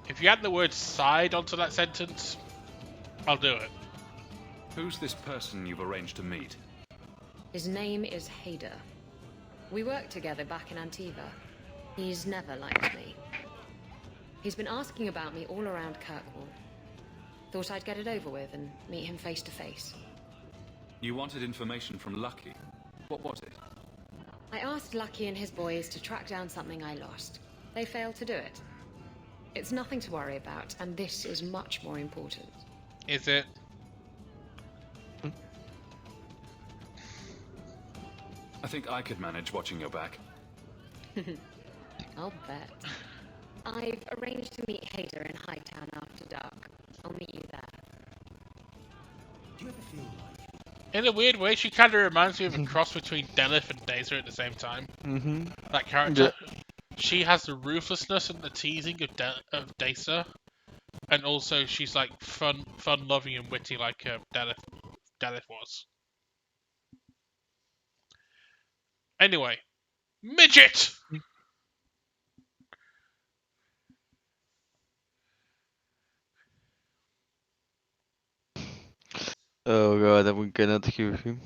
If you add the word side onto that sentence, I'll do it. Who's this person you've arranged to meet? His name is Hader. We worked together back in Antiva. He's never liked me. He's been asking about me all around Kirkwall. Thought I'd get it over with and meet him face to face. You wanted information from Lucky. What was it? I asked Lucky and his boys to track down something I lost. They failed to do it. It's nothing to worry about, and this is much more important. Is it? I think I could manage watching your back. I'll bet. I've arranged to meet Hader in Hightown after dark. I'll meet you there. Do you ever feel like In a weird way, she kind of reminds me of a cross between Delith and Dazer at the same time. Mm-hmm. That character. She has the ruthlessness and the teasing of Dacer, and also she's like fun-loving and witty like Delith was. Anyway, midget. Oh god, we cannot hear him.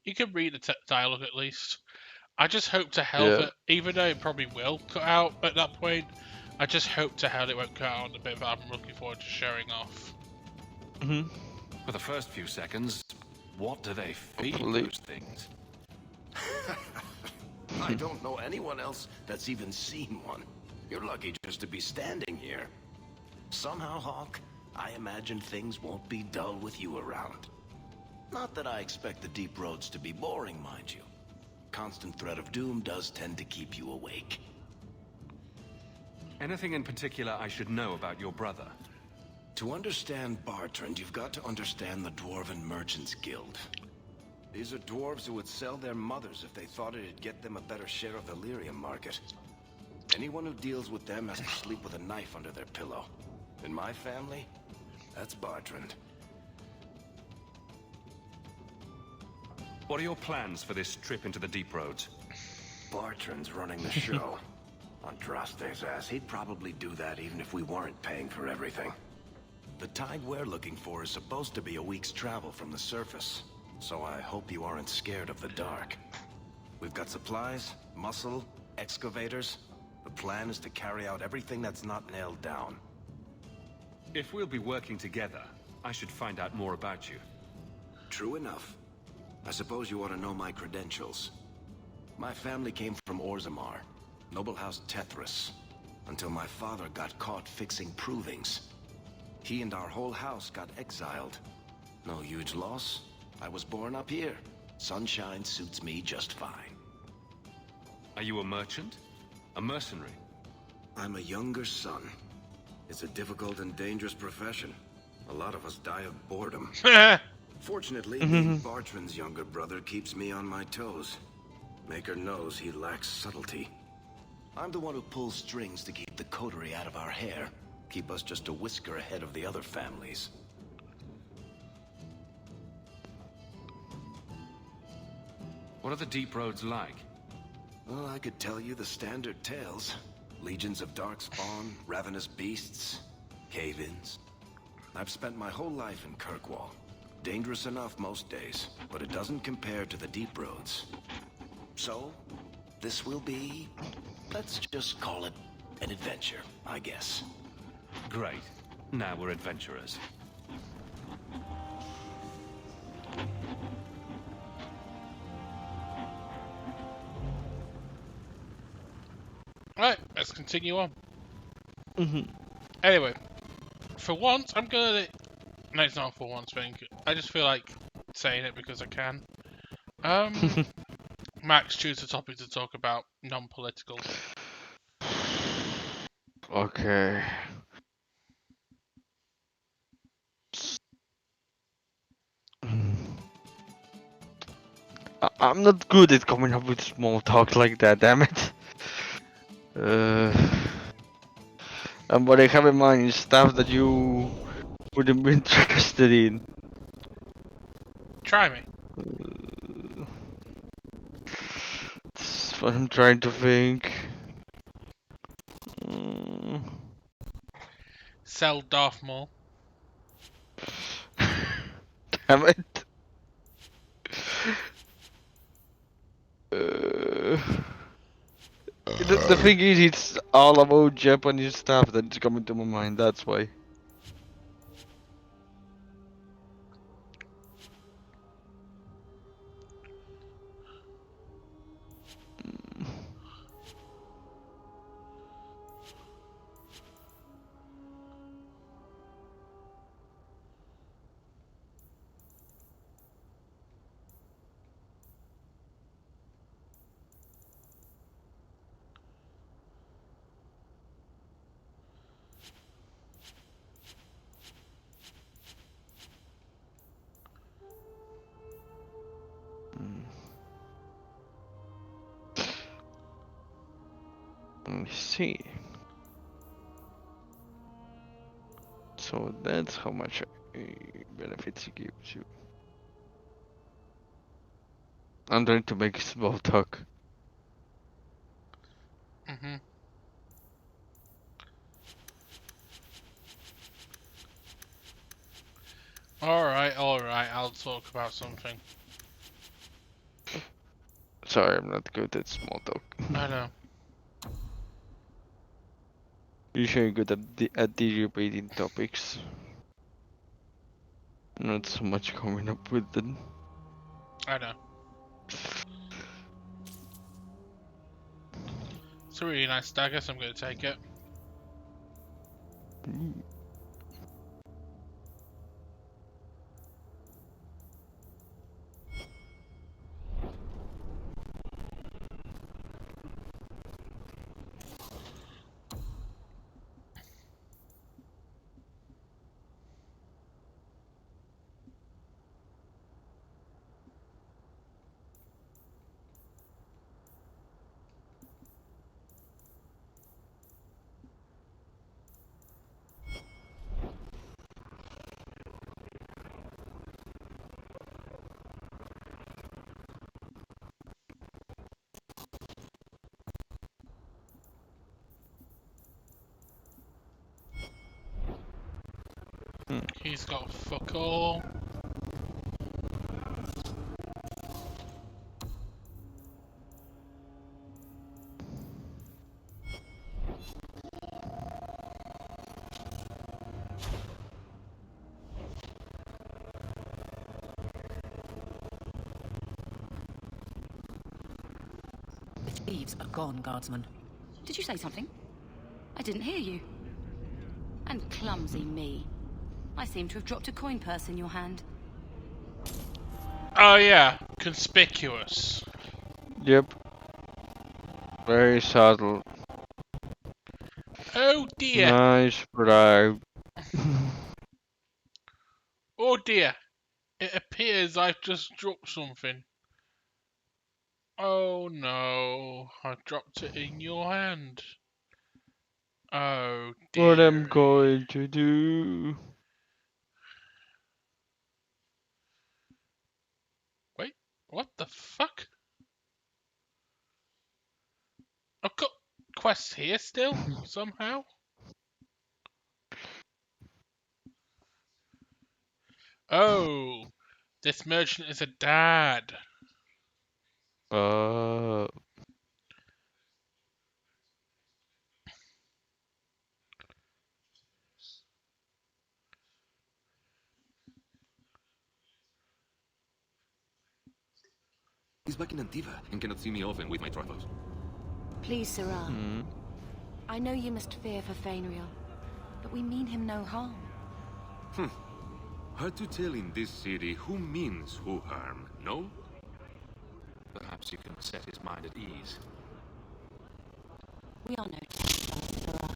You can read the dialogue at least. I just hope to hell Yeah. that, even though it probably will cut out at that point, I just hope to hell it won't cut out on the bit that I'm looking forward to showing off. Mm-hmm. For the first few seconds, what do they feed Hopefully. those things? I don't know anyone else that's even seen one. You're lucky just to be standing here. Somehow, Hawk, I imagine things won't be dull with you around. Not that I expect the deep roads to be boring, mind you. Constant threat of doom does tend to keep you awake. Anything in particular I should know about your brother? To understand Bartrand, you've got to understand the Dwarven Merchants Guild. These are dwarves who would sell their mothers if they thought it'd get them a better share of the lyrium market. Anyone who deals with them has to sleep with a knife under their pillow. In my family, that's Bartrand. What are your plans for this trip into the deep roads? Bartrand's running the show. On Draste's ass, he'd probably do that even if we weren't paying for everything. The tide we're looking for is supposed to be a week's travel from the surface, so I hope you aren't scared of the dark. We've got supplies, muscle, excavators. The plan is to carry out everything that's not nailed down. If we'll be working together, I should find out more about you. True enough. I suppose you ought to know my credentials. My family came from Orzammar, noble house Tethras, until my father got caught fixing provings. He and our whole house got exiled. No huge loss. I was born up here. Sunshine suits me just fine. Are you a merchant? A mercenary? I'm a younger son. It's a difficult and dangerous profession. A lot of us die of boredom. Fortunately, Bartrand's younger brother keeps me on my toes. Maker knows he lacks subtlety. I'm the one who pulls strings to keep the coterie out of our hair. Keep us just a whisker ahead of the other families. What are the deep roads like? Well, I could tell you the standard tales. Legions of darkspawn, ravenous beasts, cave-ins. I've spent my whole life in Kirkwall. Dangerous enough most days, but it doesn't compare to the deep roads. So, this will be, let's just call it an adventure, I guess. Great. Now we're adventurers. Right, let's continue on. Mhm. Anyway, for once, I'm gonna. No, it's not for once thing. I just feel like saying it because I can. Max, choose a topic to talk about, non-political. Okay. I'm not good at coming up with small talk like that, damn it. And what I have in mind is stuff that you wouldn't be interested in. Try me. That's what I'm trying to think. Mm. Sell Darth Maul. Damn it. The thing is, it's all about Japanese stuff that's coming to my mind, that's why. Let me see. So that's how much benefits it gives you. I'm trying to make small talk. Mm-hmm. Alright, I'll talk about something. Sorry, I'm not good at small talk. I know. Usually good at debating topics. Not so much coming up with them. I know. It's a really nice dagger, so I'm going to take it. Ooh. He's got fuck all. The thieves are gone, guardsman. Did you say something? I didn't hear you. And clumsy me. I seem to have dropped a coin purse in your hand. Oh yeah, conspicuous. Yep. Very subtle. Oh dear. Nice bribe. Oh dear. It appears I've just dropped something. Oh no, I dropped it in your hand. Oh dear. What I'm going to do. Wait, what the fuck? I've got quests here still, somehow. Oh, This merchant is a dad. He's back in Antiva and cannot see me often with my travels. Please, Sirrah. I know you must fear for Fainriel, but we mean him no harm. Hard to tell in this city who means who harm, no? Perhaps you can set his mind at ease. We are no Templars, Sirrah.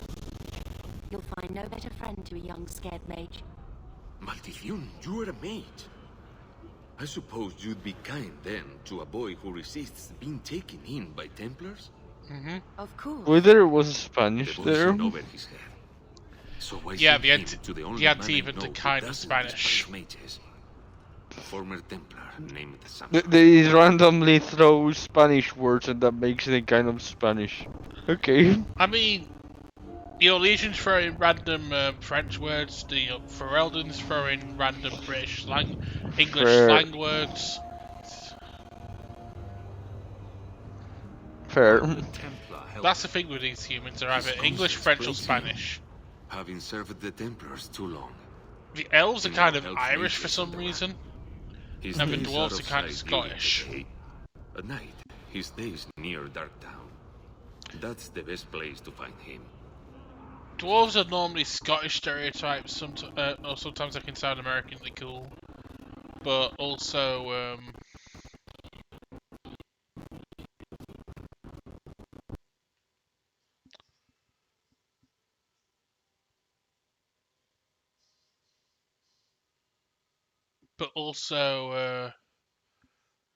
You'll find no better friend to a young scared mage. Maldición, you are a mage. I suppose you'd be kind then to a boy who resists being taken in by Templars? Of course. Whether it was Spanish The there. voice over his head. So why Yeah, send the him anti- to the only the man I anti-even know to who kind of doesn't Spanish. despise mages? A former Templar named Sam. They randomly throw Spanish words and that makes it kind of Spanish. Okay. I mean, your legions throw in random French words. The Ferelden's throw in random British slang, English Fair. slang words. Fair. The Templar helped. That's the thing with these humans. They're either His English, conscience French, or plays him. Spanish. Having served the Templars too long. The elves are He kind now of helps Irish for mages some on the reason. run. His And the days dwarves out are kind of sight during the Scottish. day. At night, he stays near Darktown. That's the best place to find him. Dwarves are normally Scottish stereotypes, or sometimes they can sound Americanly cool. But also,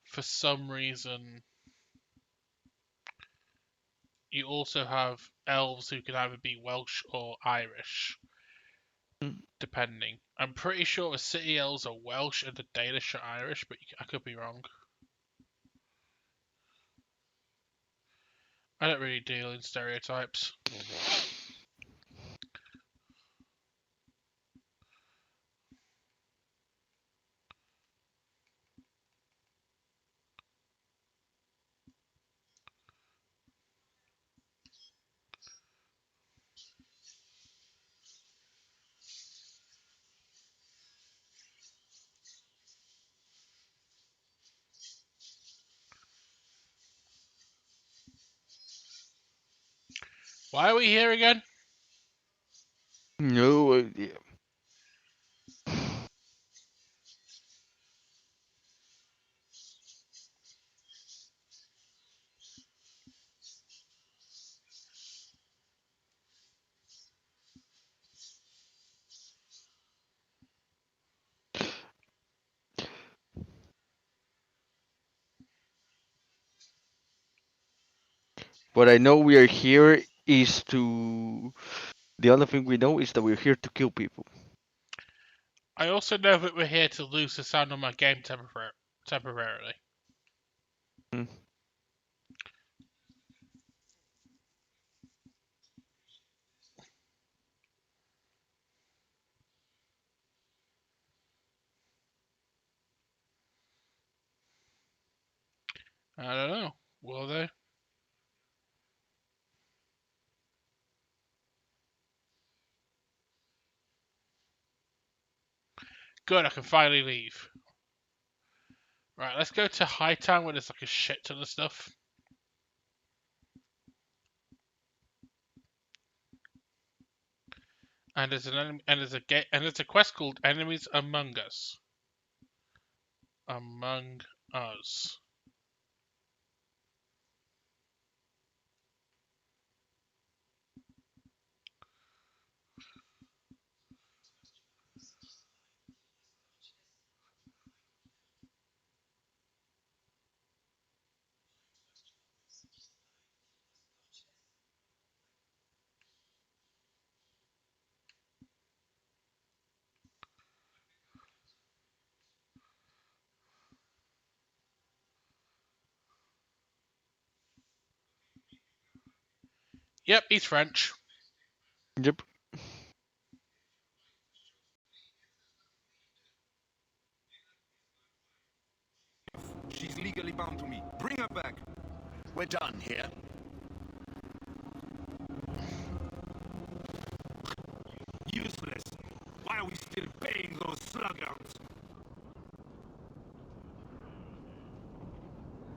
for some reason, you also have elves who can either be Welsh or Irish, depending. I'm pretty sure the city elves are Welsh and the Danish are Irish, but I could be wrong. I don't really deal in stereotypes. Why are we here again? No idea. What I know we are here is to. The only thing we know is that we're here to kill people. I also know that we're here to lose the sound on my game temporarily. Hmm. I don't know. Will they? Good, I can finally leave. Right, let's go to Hightown where there's like a shit ton of stuff. And there's an enemy, and there's a quest called Enemies Among Us. Among Us. Yep, he's French. Yep. bound to me. Bring her back. We're done here. Useless. Why are we still paying those sluggards?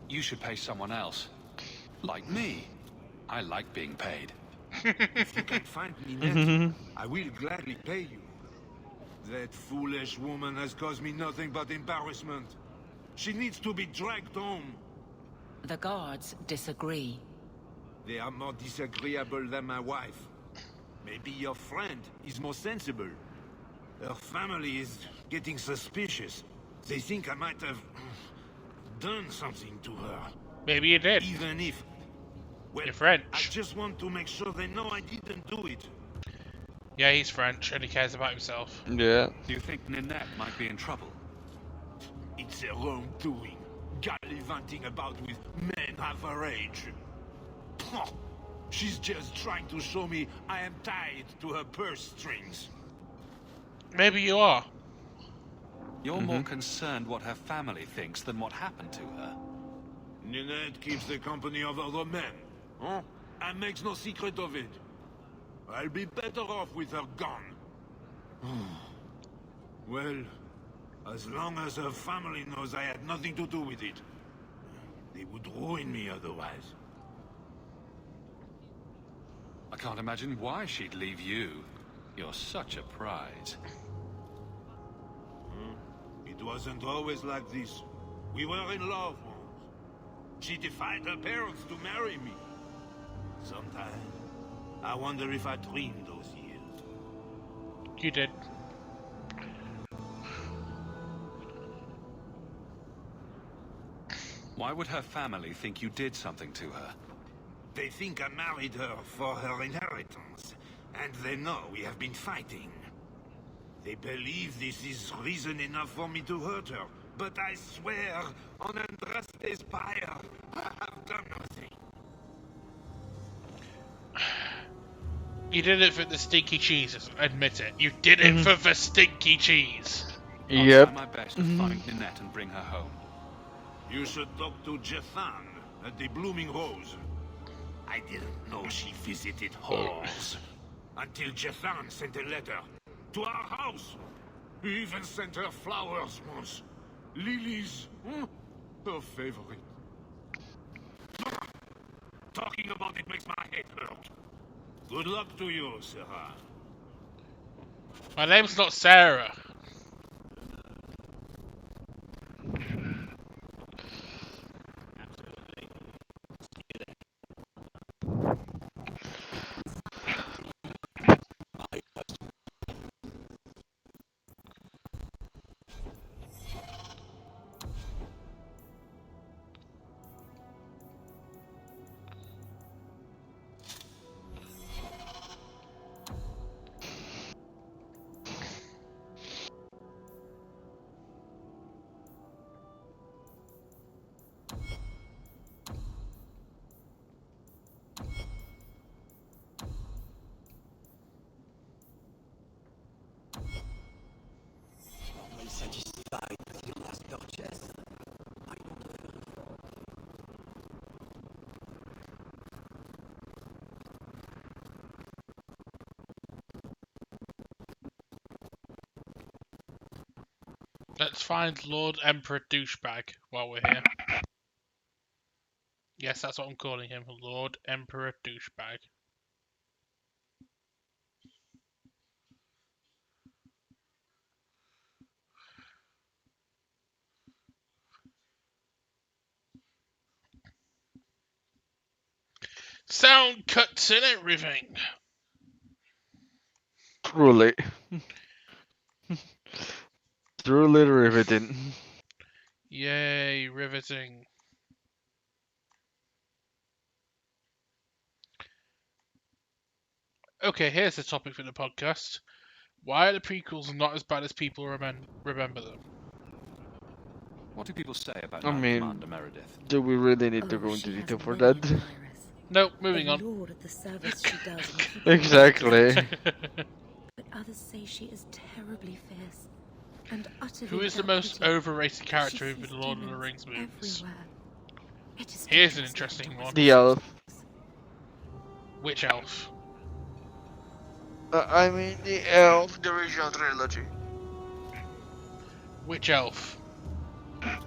You should pay someone else. Like me. I like being paid. If you can find Ninette, I will gladly pay you. That foolish woman has caused me nothing but embarrassment. She needs to be dragged home. The guards disagree. They are more disagreeable than my wife. Maybe your friend is more sensible. Her family is getting suspicious. They think I might have done something to her. Maybe you did. Even if... Well, You're French. I just want to make sure they know I didn't do it. Yeah, he's French and he cares about himself. Yeah. Do you think Ninette might be in trouble? It's her own doing. Gallivanting about with men half her age. Pah! She's just trying to show me I am tied to her purse strings. Maybe you are. You're more concerned what her family thinks than what happened to her. Ninette keeps the company of other men, huh? And makes no secret of it. I'll be better off with her gone. Well, as long as her family knows I had nothing to do with it, they would ruin me otherwise. I can't imagine why she'd leave you. You're such a prize. It wasn't always like this. We were in love once. She defied her parents to marry me. Sometimes, I wonder if I dreamed those years. You did. Why would her family think you did something to her? They think I married her for her inheritance, and they know we have been fighting. They believe this is reason enough for me to hurt her, but I swear on Andraste's pyre, I have done nothing. You did it for the stinky cheese. Admit it. You did it for the stinky cheese. I'll Yep. try my best to find Ninette and bring her home. You should talk to Jethan at the Blooming Rose. I didn't know she visited halls until Jethan sent a letter to our house. He even sent her flowers once. Lilies, her favorite. Talking about it makes my head hurt. Good luck to you, Sarah. My name's not Sarah. Let's find Lord Emperor Douchebag while we're here. Yes, that's what I'm calling him. Lord Emperor Douchebag. Sound cuts and everything. Truly. Truly riveting. Yay, riveting. Okay, here's the topic for the podcast. Why are the prequels not as bad as people remember them? What do people say about I Knight Mean- Commander Meredith? Do we really need to go into detail for that? Nope, moving the on. Lord of the service she does. will keep Exactly. But others say she is terribly fierce and utterly Who is the most without pity. overrated character She in the sees Lord of the demons Rings movies? everywhere, It is Here's an dangerous not to interesting one. risk The such elf. things. Which elf? I mean the elf, the original trilogy. Which elf? What have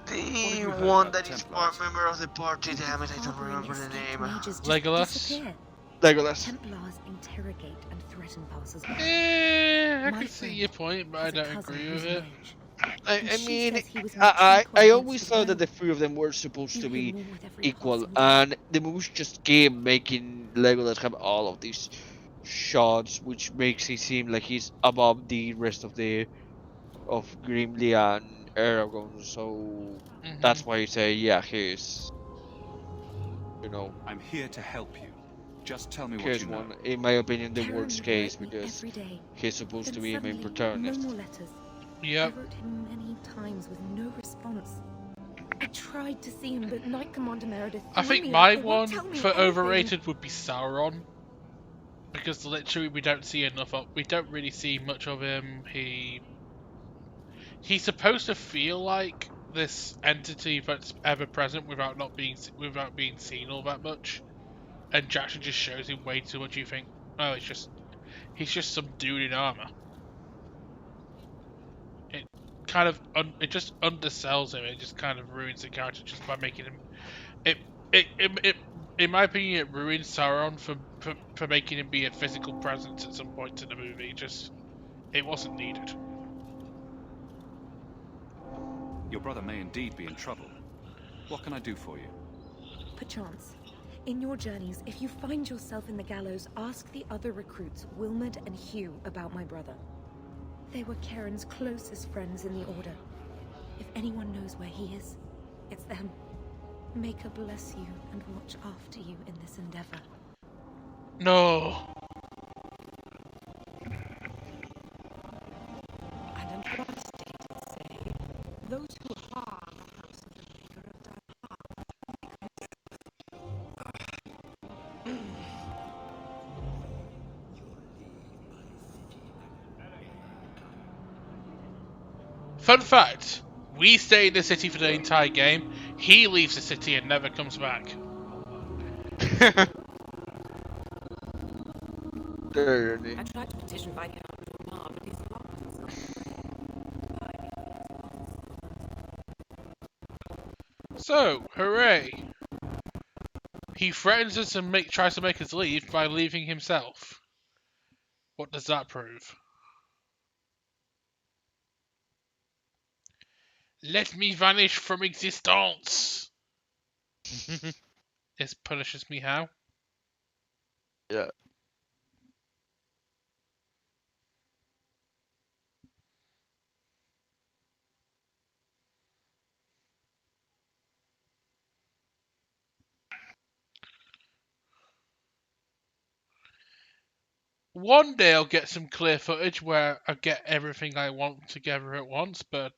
The you heard one about the that is Templars? member of the party. People Damn it, I don't harboring remember the escaped name. mages just Legolas? disappear. Legolas. Templars interrogate and threaten passers-by. I My can see friend your point, but I has a don't cousin agree who's with a it. mage. I And she mean, says he was I made too always convinced to thought that go. the three of them were supposed You to hear be more with every equal, passing day. and the movies just keep making Legolas have all of these shots, which makes it seem like he's above the rest of Gimli and Aragorn. So that's why I say, yeah, he's, you know, I'm here to help you. Just tell me what here's you know. one, in my opinion, the Karen worst would case, write me because every day. he's supposed Then to be a main suddenly, no protagonist. more letters. Yep. I wrote him many times with no response. I tried to see him, but Knight Commander Meredith I threw think me my out. They won't one tell me for anything. overrated would be Sauron. Because literally we don't see enough of, we don't really see much of him. He's supposed to feel like this entity that's ever present without being seen all that much, and Jackson just shows him way too much. You think, oh, he's just some dude in armor. It kind of it just undersells him. It just kind of ruins the character just by making him. It in my opinion, it ruins Sauron for making him be a physical presence at some point in the movie. It wasn't needed. Your brother may indeed be in trouble. What can I do for you? Perchance, in your journeys, if you find yourself in the gallows, ask the other recruits, Wilmerd and Hugh, about my brother. They were Karen's closest friends in the Order. If anyone knows where he is, it's them. May her bless you and watch after you in this endeavor. No. And I'm devastated to say, those who harm the House of the Maker have done Fun fact: we stay in the city for the entire game. He leaves the city and never comes back. Dirty. I tried to petition Viscount Lamar, but he's locked. So, hooray! He threatens us and tries to make us leave by leaving himself. What does that prove? Let me vanish from existence! This punishes me how? Yeah. One day I'll get some clear footage where I get everything I want together at once, but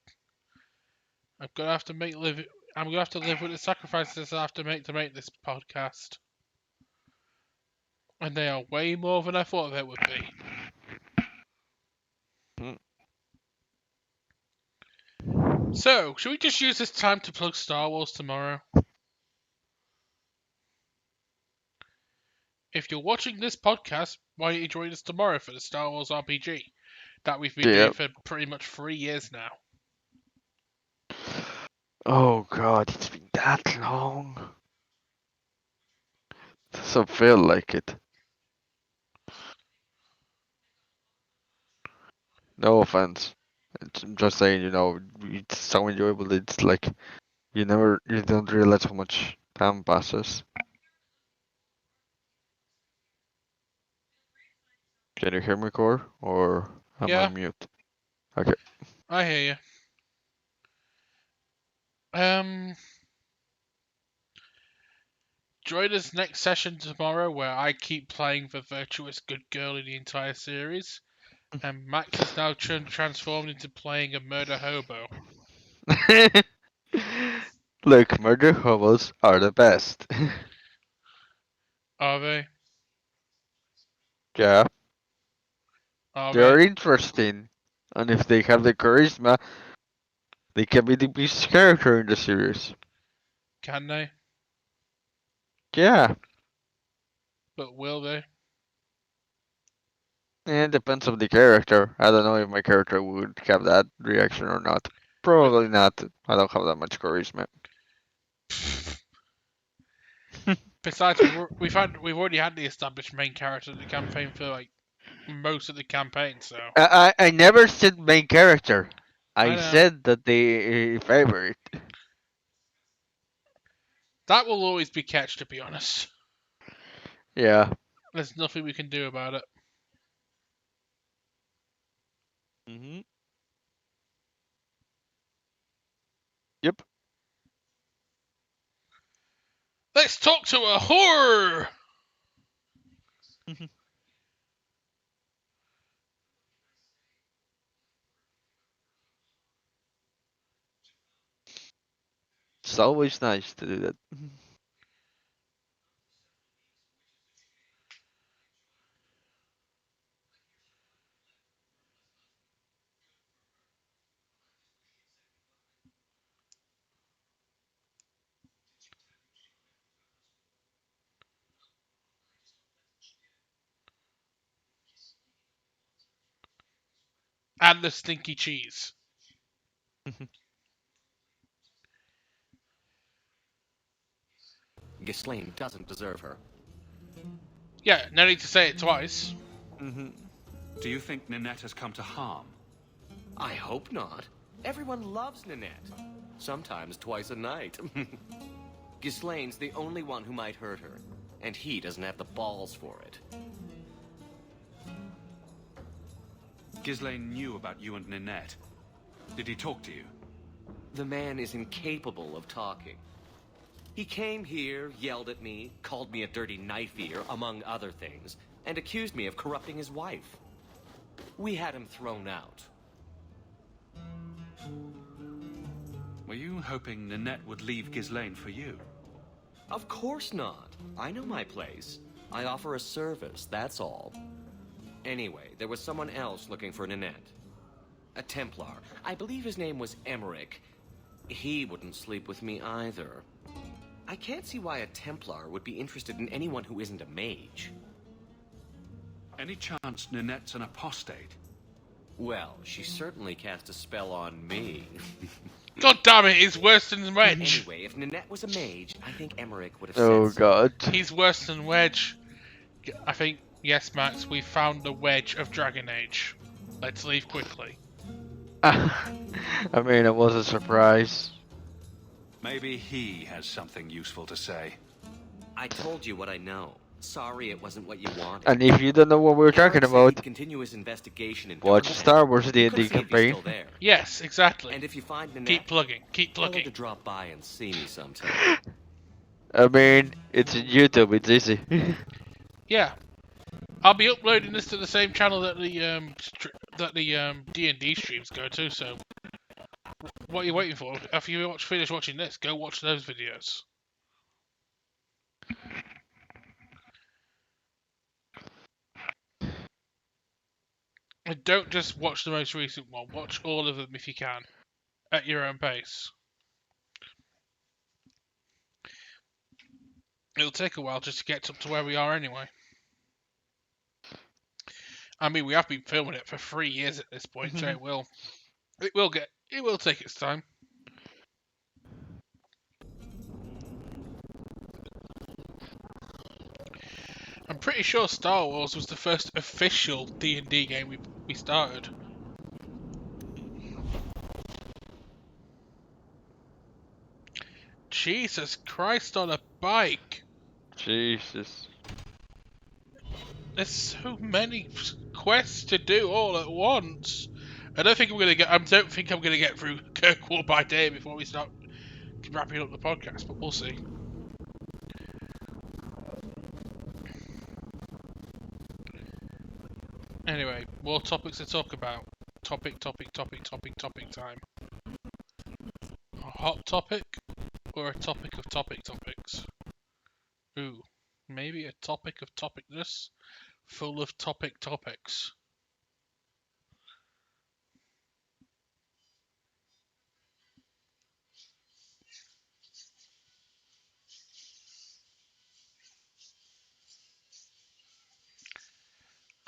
I'm gonna have to I'm gonna have to live with the sacrifices I have to make this podcast. And they are way more than I thought they would be. So, should we just use this time to plug Star Wars tomorrow? If you're watching this podcast, why don't you join us tomorrow for the Star Wars RPG that we've been doing for pretty much 3 years now? Oh god, it's been that long. Doesn't feel like it. No offense. I'm just saying, it's so enjoyable. It's like you don't realize how much time passes. Can you hear me, Core? Or am I Yeah. mute? Okay. I hear you. Join us next session tomorrow where I keep playing the virtuous good girl in the entire series, and Max is now transformed into playing a murder hobo. Look, murder hobos are the best. Are they? Yeah, Are they're they? interesting. And if they have the charisma, they can be the best character in the series. Can they? Yeah, But will they? it depends on the character. I don't know if my character would have that reaction or not. But Probably not. I don't have that much charisma. besides, we've already had the established main character of the campaign for like most of the campaign, so I never said main character. I I know said that the favorite. that will always be Ketch. To be honest, Yeah. there's nothing we can do about it. Mhm. Yep. Let's talk to a horror. It's always nice to do that. And the stinky cheese. Ghislaine doesn't deserve her. Yeah, no need to say it twice. Mhm. Do you think Ninette has come to harm? I hope not. Everyone loves Ninette. Sometimes twice a night. Ghislaine's the only one who might hurt her, and he doesn't have the balls for it. Ghislaine knew about you and Ninette. Did he talk to you? The man is incapable of talking. He came here, yelled at me, called me a dirty knife ear, among other things, and accused me of corrupting his wife. We had him thrown out. Were you hoping Ninette would leave Ghislaine for you? Of course not. I know my place. I offer a service, that's all. Anyway, there was someone else looking for Ninette. A Templar. I believe his name was Emmerich. He wouldn't sleep with me either. I can't see why a Templar would be interested in anyone who isn't a mage. Any chance Ninette's an apostate? Well, she certainly cast a spell on me. God damn it, he's worse than Wedge. Anyway, if Ninette was a mage, I think Emmerich would have Oh said so. god. He's worse than Wedge. I think, yes, Max, we found the Wedge of Dragon Age. Let's leave quickly. I mean, it was a surprise. Maybe he has something useful to say. I told you what I know. Sorry it wasn't what you wanted. And if you don't know what we're talking Eric said about, he'd continue his investigation in watch Darktown. Star Wars You D&D could see if he's campaign. still there. Yes, exactly. And if you find Ninette, Keep plugging, keep tell her plugging. to drop by and see me sometime. I mean, it's in YouTube, it's easy. Yeah. I'll be uploading this to the same channel that the D&D streams go to, so what are you waiting for? After you finish watching this, go watch those videos. And don't just watch the most recent one, watch all of them if you can, at your own pace. It'll take a while just to get up to where we are anyway. I mean, we have been filming it for 3 years at this point, so it will take its time. I'm pretty sure Star Wars was the first official D&D game we started. Jesus Christ on a bike! Jesus. There's so many quests to do all at once. I don't think I'm gonna get through Kirkwall by day before we start wrapping up the podcast, but we'll see. Anyway, more topics to talk about. Topic time. A hot topic or a topic of topics? Ooh, maybe a topic of topicness full of topics.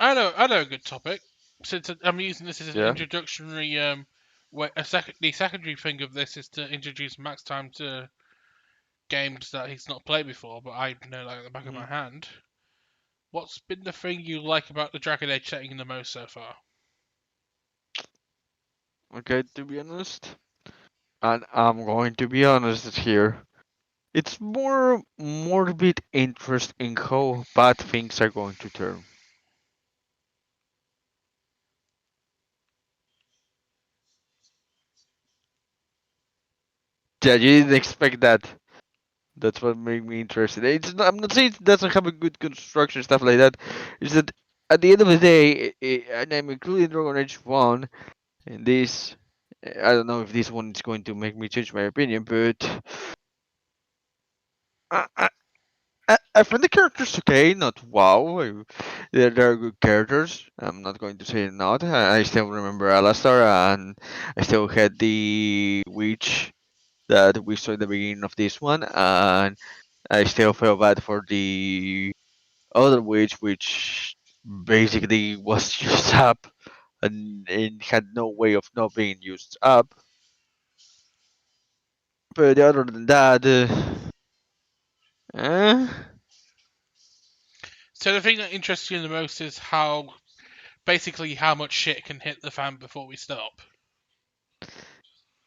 I know a good topic. Since I'm using this as an Yeah. introductory, the secondary thing of this is to introduce Max time to games that he's not played before, but I know like at the back of my hand. What's been the thing you like about the Dragon Age setting the most so far? Okay, to be honest, and I'm going to be honest here. It's more morbid interest in how bad things are going to turn. Yeah, you didn't expect that. That's what made me interested. I'm not saying it doesn't have a good construction stuff like that. It's that at the end of the day, and I'm including Dragon Age 1 in this. I don't know if this one is going to make me change my opinion, but I, I, I find the characters okay, not wow. They're good characters. I'm not going to say not. I still remember Alastar, and I still had the witch that we saw at the beginning of this one, and I still feel bad for the other witch, which basically was used up and had no way of not being used up. But other than that, eh, So the thing that interests you the most is basically how much shit can hit the fan before we stop.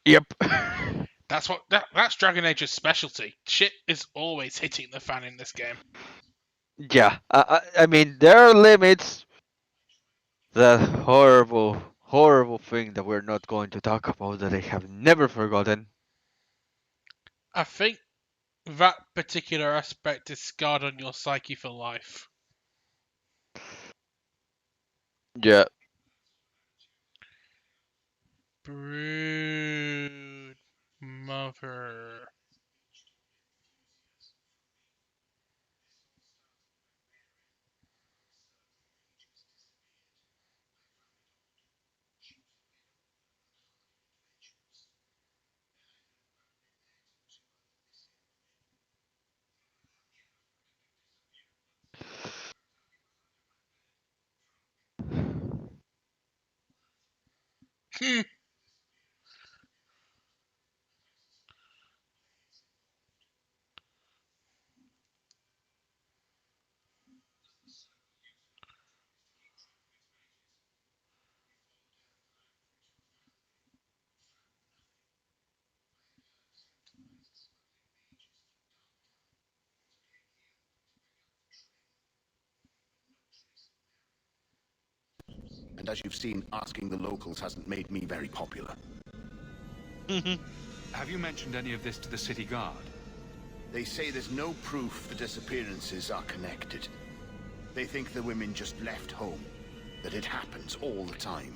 yep. That's Dragon Age's specialty. Shit is always hitting the fan in this game. Yeah, I mean, there are limits. That horrible, horrible thing that we're not going to talk about that I have never forgotten. I think that particular aspect is scarred on your psyche for life. Yeah. Brood mother. And as you've seen, asking the locals hasn't made me very popular. Have you mentioned any of this to the city guard? They say there's no proof the disappearances are connected. They think the women just left home, that it happens all the time.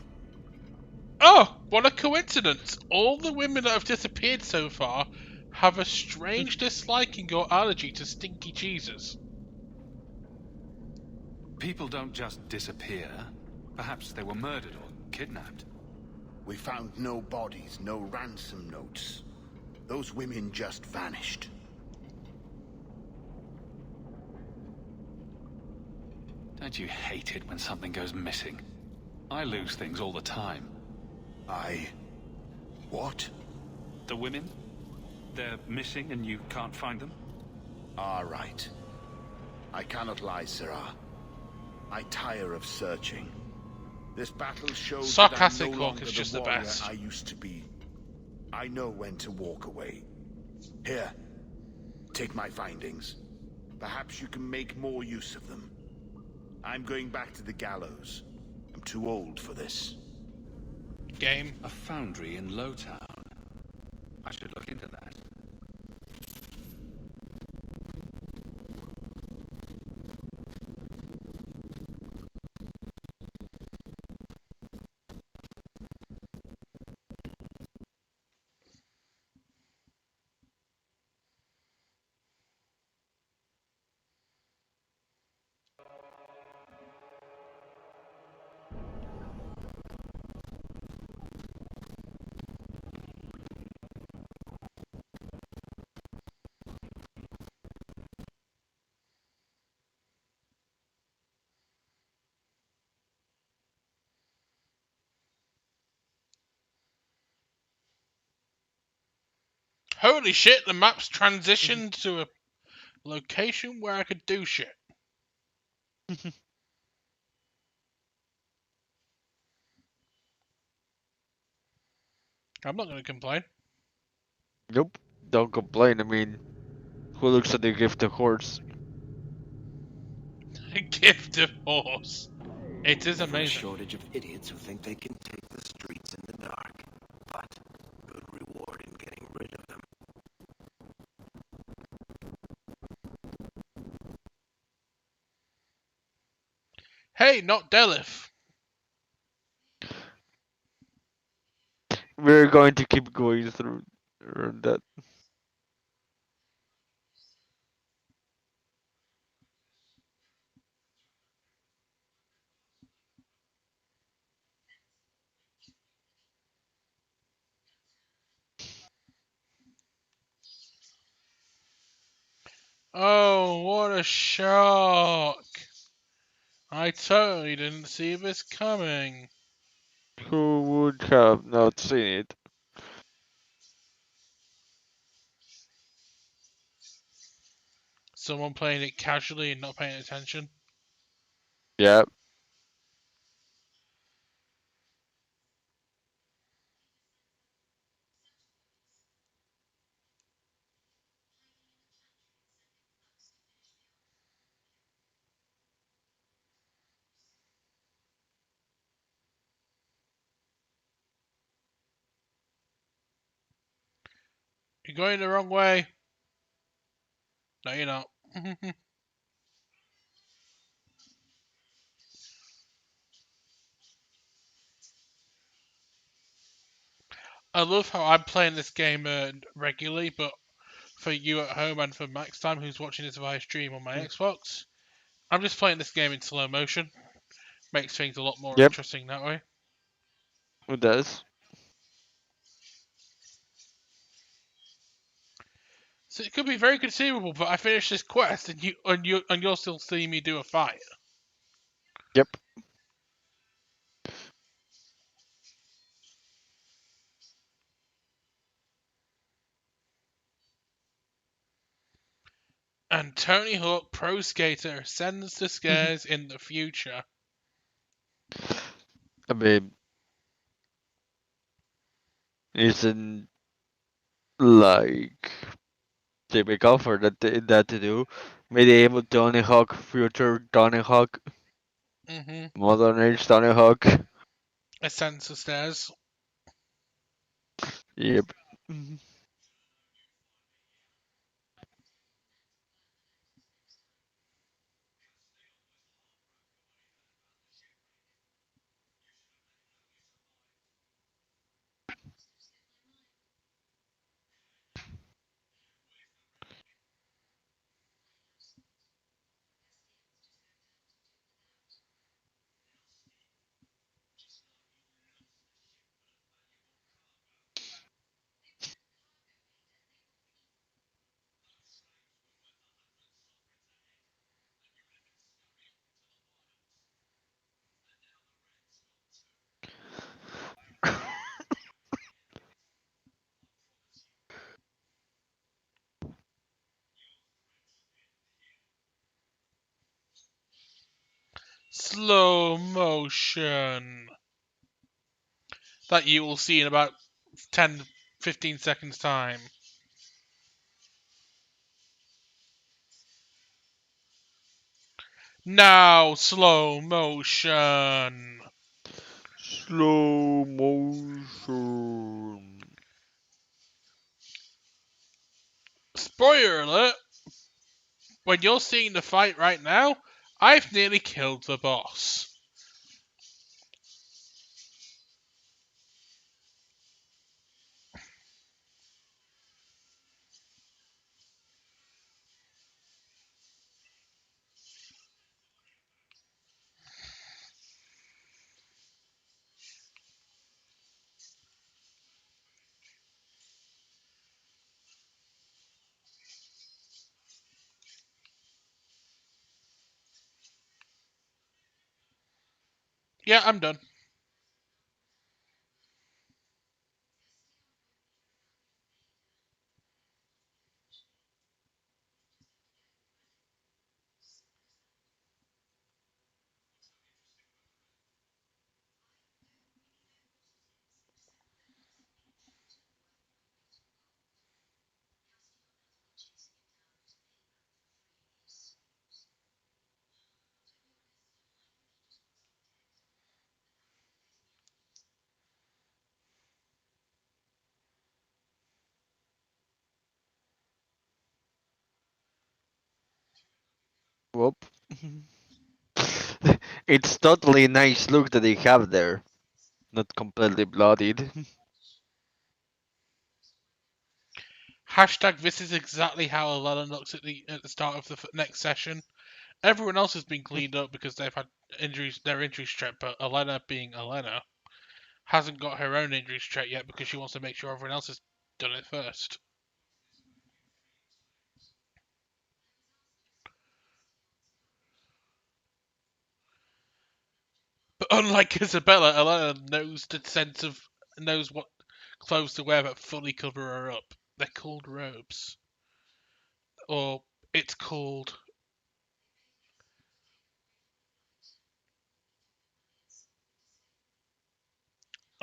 Oh, what a coincidence! All the women that have disappeared so far have a strange disliking or allergy to stinky cheeses. People don't just disappear. Perhaps they were murdered or kidnapped. We found no bodies, no ransom notes. Those women just vanished. Don't you hate it when something goes missing? I lose things all the time. What? The women? They're missing and you can't find them? Ah, right. I cannot lie, Sirrah. I tire of searching. This battle shows Sarcastic that I'm no Hawk longer is just the the warrior best. I used to be. I know when to walk away. Here, take my findings. Perhaps you can make more use of them. I'm going back to the gallows. I'm too old for this. Game. A foundry in Lowtown. I should look into that. Holy shit, the map's transitioned to a location where I could do shit. I'm not going to complain. Nope. Don't complain. I mean, who looks at the gift of horse? A gift of horse. It is Never a amazing. shortage of idiots who think they can take the streets in the dark, but good reward in getting rid of them. Hey, not Delif. We're going to keep going through that. Oh, what a shock. I totally didn't see this coming. Who would have not seen it? Someone playing it casually and not paying attention. Yeah. You're going the wrong way. No, you're not. I love how I'm playing this game regularly, but for you at home and for Max Time, who's watching this via stream on my Xbox, I'm just playing this game in slow motion. Makes things a lot more Yep. interesting that way. Who does? So it could be very conceivable, but I finish this quest and you'll still see me do a fight. Yep. And Tony Hawk Pro Skater sends the scares in the future. I mean, isn't like typical for that to do. Medieval Tony Hawk, future Tony Hawk, modern age Tony Hawk. It sends the stairs. Yep. Slow motion. That you will see in about 10, 15 seconds time. Now, slow motion. Slow motion. Spoiler alert. When you're seeing the fight right now, I've nearly killed the boss. Yeah, I'm done. Whoop. It's totally nice look that they have there. Not completely bloodied. Hashtag this is exactly how Alana looks at the start of the next session. Everyone else has been cleaned up because they've had injuries, their injury strip, but Alana, being Alana, hasn't got her own injury straight yet because she wants to make sure everyone else has done it first. But unlike Isabella, Alana knows what clothes to wear that fully cover her up. They're called robes. Or it's called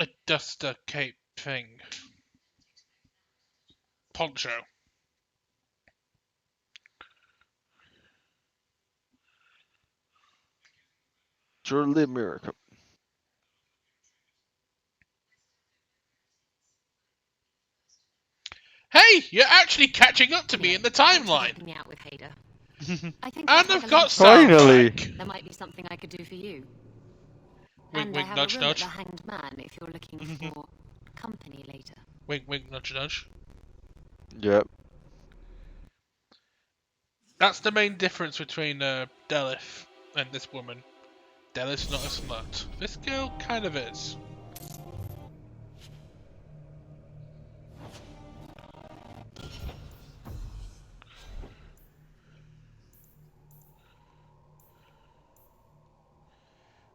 a duster cape thing. Poncho. Truly a miracle. Hey, you're actually catching up to me in the Thanks for timeline. helping me out with Hader. I think And I'll I've take a got lunch. Sarah Finally. back. There might be something I could do for you. Wink, And wink, I have nudge, a room nudge. at the Hanged Man if you're looking for company later. Wink, wink, nudge, nudge. Yep. That's the main difference between Delith and this woman. Delith's not a slut. This girl kind of is.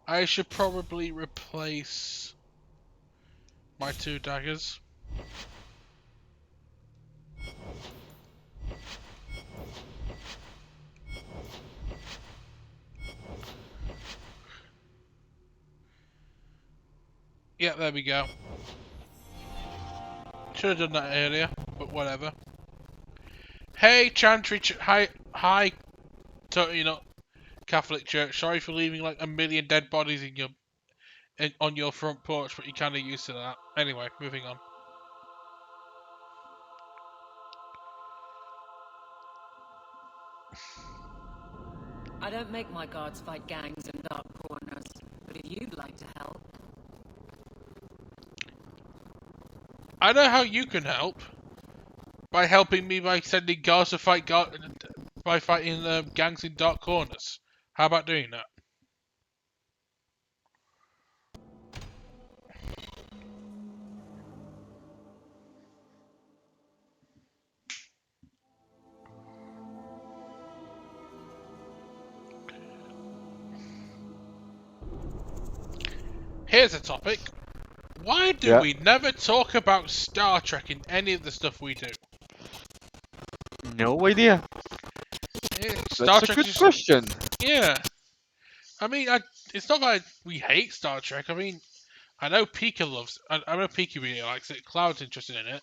I should probably replace my 2 daggers. Yeah, there we go. Should have done that earlier, but whatever. Hey, Chantry, hi, totally not Catholic Church. Sorry for leaving like a million dead bodies on your front porch, but you're kind of used to that. Anyway, moving on. I don't make my guards fight gangs in dark corners, but if you'd like to help... I know how you can help. By helping me by sending guards to fight by fighting gangs in dark corners. How about doing that? Here's a topic. Why do we never talk about Star Trek in any of the stuff we do? No idea. Star That's Trek a good question. Yeah. I mean, it's not that we hate Star Trek. I mean, I know Pika loves. I know Pika really likes it. Cloud's interested in it.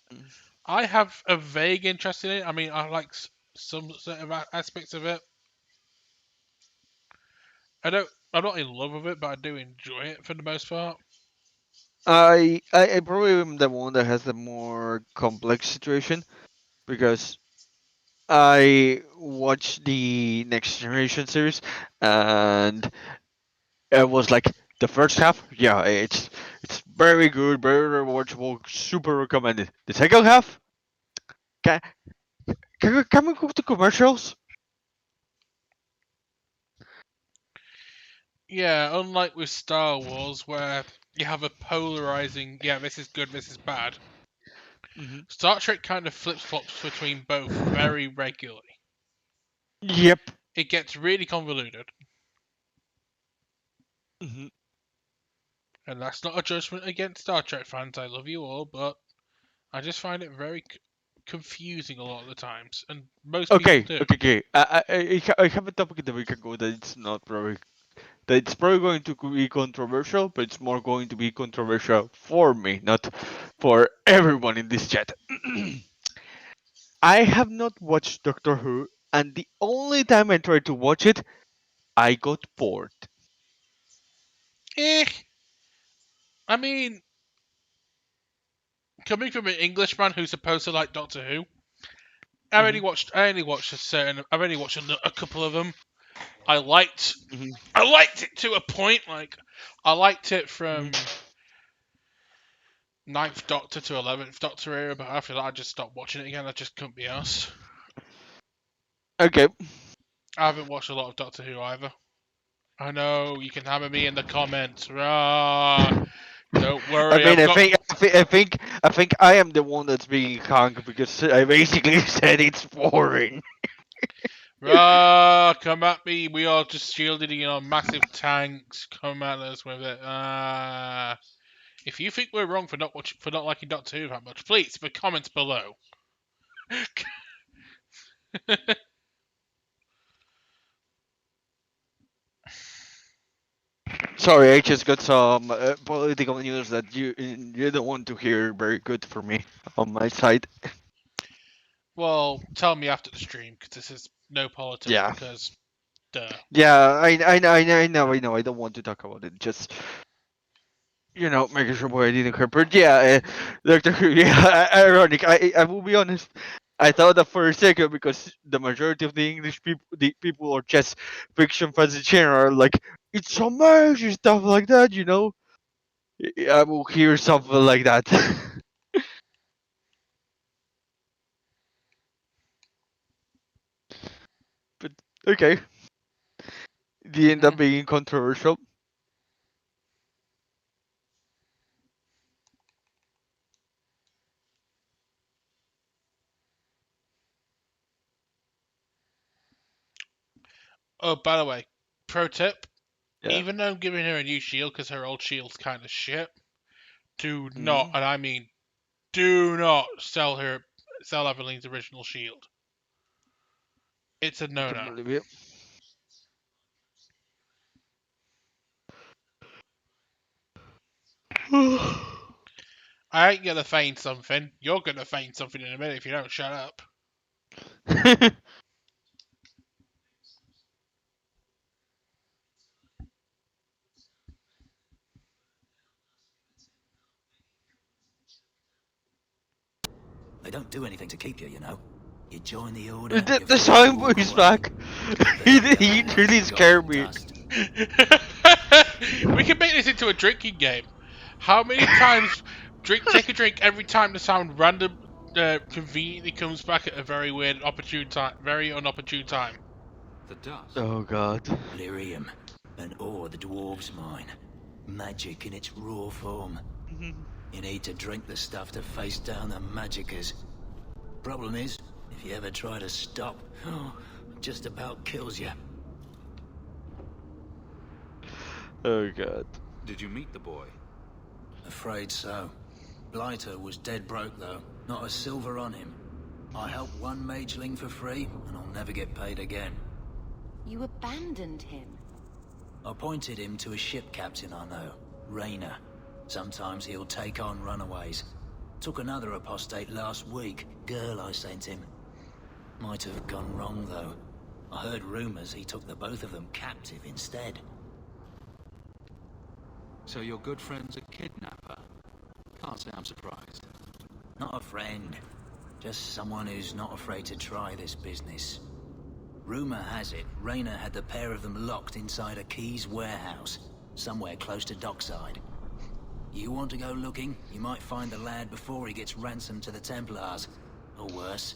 I have a vague interest in it. I mean, I like some sort of aspects of it. I'm not in love with it, but I do enjoy it for the most part. I probably am the one that has the more complex situation because I watched the Next Generation series and it was like the first half, yeah, it's very good, very rewatchable, super recommended. The second half, can can we go to commercials? Yeah, unlike with Star Wars, where you have a polarizing, yeah, this is good, this is bad. Star Trek kind of flip-flops between both very regularly. Yep. It gets really convoluted. And that's not a judgment against Star Trek fans. I love you all, but I just find it very confusing a lot of the times, and most people do. Okay. I have a topic that we can go that it's not probably that it's probably going to be controversial, but it's more going to be controversial for me, not for everyone in this chat. I have not watched Doctor Who, and the only time I tried to watch it, I got bored. I mean, coming from an Englishman who's supposed to like Doctor Who, I've only watched a couple of them, I liked it to a point. Like, I liked it from Ninth Doctor to 11th Doctor era, but after that I just stopped watching it again. I just couldn't be arsed. Okay. I haven't watched a lot of Doctor Who either. I know, you can hammer me in the comments. Rah! Don't worry, I I've think, got... I think I am the one that's being hung because I basically said it's boring. Rah! Come at me. We are just shielded in our massive tanks. Come at us with it. If you think we're wrong for not liking Doctor Who that much, please, the comments below. Sorry, I just got some political news that you don't want to hear. Very good for me on my side. Well, tell me after the stream, because this is no politics, Yeah. because, duh. Yeah, I know. I don't want to talk about it. Just making sure I didn't hurt. But yeah, Doctor Who. Yeah, ironic. I will be honest. I thought that for a second because the majority of the English people, the people are just fiction fans in general, like it's amazing stuff like that. I will hear something like that. But okay, the end up being controversial. Oh, by the way, pro tip, Yeah. even though I'm giving her a new shield because her old shield's kind of shit, do not, Mhm. and I mean do not sell Eveline's original shield. It's a I can no-no. believe it. I ain't gonna feign something. You're gonna feign something in a minute if you don't shut up. They don't do anything to keep you, you know. You join the order, the you're the free to sound walk is away. back. Then the other He one's really scared forgotten me. dust. We can make this into a drinking game. How many times take a drink every time the sound conveniently comes back at a very weird opportune time, very unopportune time. The dust. Oh god. Lyrium, an ore the dwarves mine. Magic in its raw form. You need to drink the stuff to face down the magicers. Problem is, if you ever try to stop, it just about kills you. Oh god. Did you meet the boy? Afraid so. Blighter was dead broke though, not a silver on him. I helped one mageling for free, and I'll never get paid again. You abandoned him. I pointed him to a ship captain I know, Rayner. Sometimes he'll take on runaways. Took another apostate last week, girl I sent him. Might have gone wrong though. I heard rumors he took the both of them captive instead. So your good friend's a kidnapper? Can't say I'm surprised. Not a friend. Just someone who's not afraid to try this business. Rumor has it, Rayner had the pair of them locked inside a Keys warehouse, somewhere close to dockside. You want to go looking, you might find the lad before he gets ransomed to the Templars. Or worse.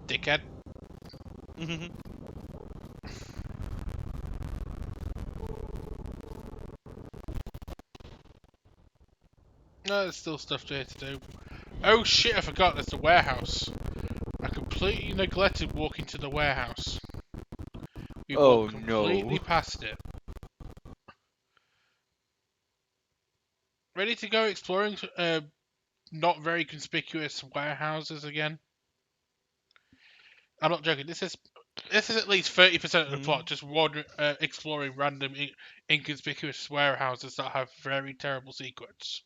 Dickhead. No, there's still stuff here to do. Oh shit, I forgot there's the warehouse. I completely neglected walking to the warehouse. We Oh, walked completely no. past it. Ready to go exploring not very conspicuous warehouses again? I'm not joking. This is at least 30% of the plot. Just exploring random inconspicuous warehouses that have very terrible secrets.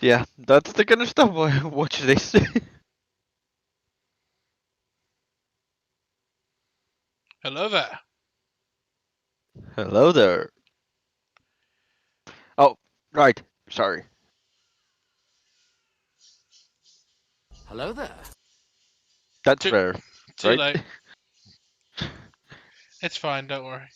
Yeah, that's the kind of stuff I watch this. Hello there. Hello there. Oh, right. Sorry. Hello there. That's Too- fair, Too right? late. It's fine, don't worry.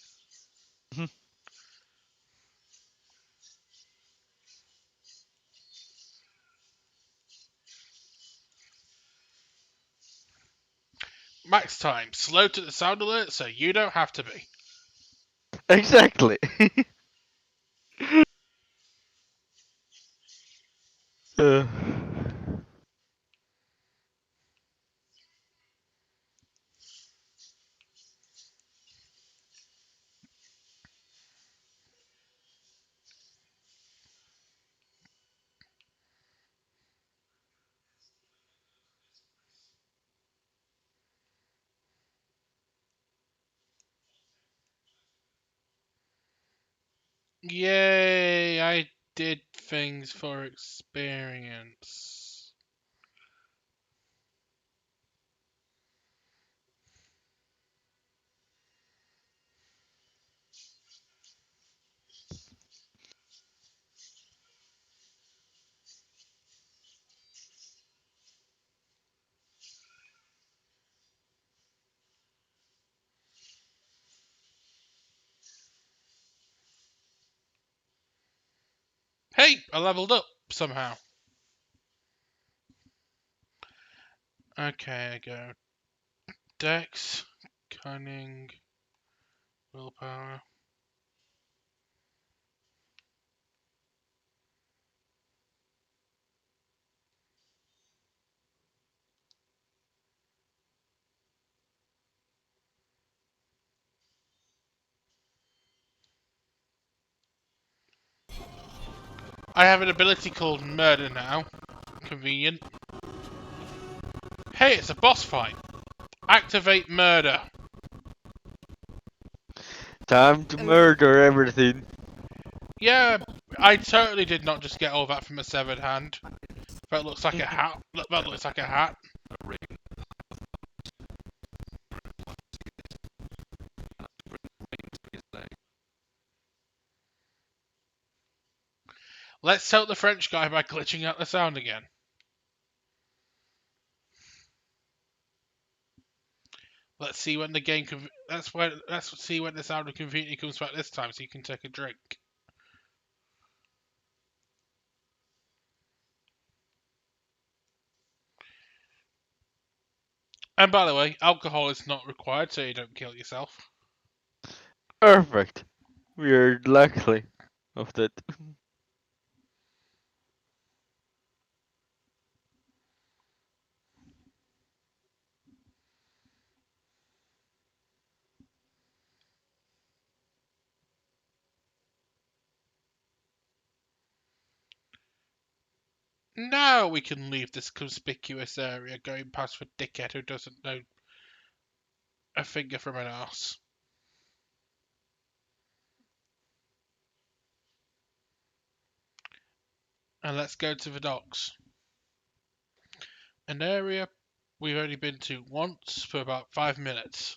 Max time. Slow to the sound alert so you don't have to be. Exactly. uh, Yay, I did things for experience. Hey, I leveled up somehow. Okay, I go Dex, Cunning, Willpower. I have an ability called Murder now. Convenient. Hey, it's a boss fight. Activate Murder. time to murder everything. Yeah, I totally did not just get all that from a severed hand. That looks like a hat. That looks like a hat. Let's tell the French guy by glitching out the sound again. Let's see when the game. Let's see when the sound of conveniently comes back this time, so you can take a drink. And by the way, alcohol is not required, so you don't kill yourself. Perfect. We're lucky of that. Now we can leave this conspicuous area, going past the dickhead who doesn't know a finger from an arse. And let's go to the docks. An area we've only been to once for about 5 minutes.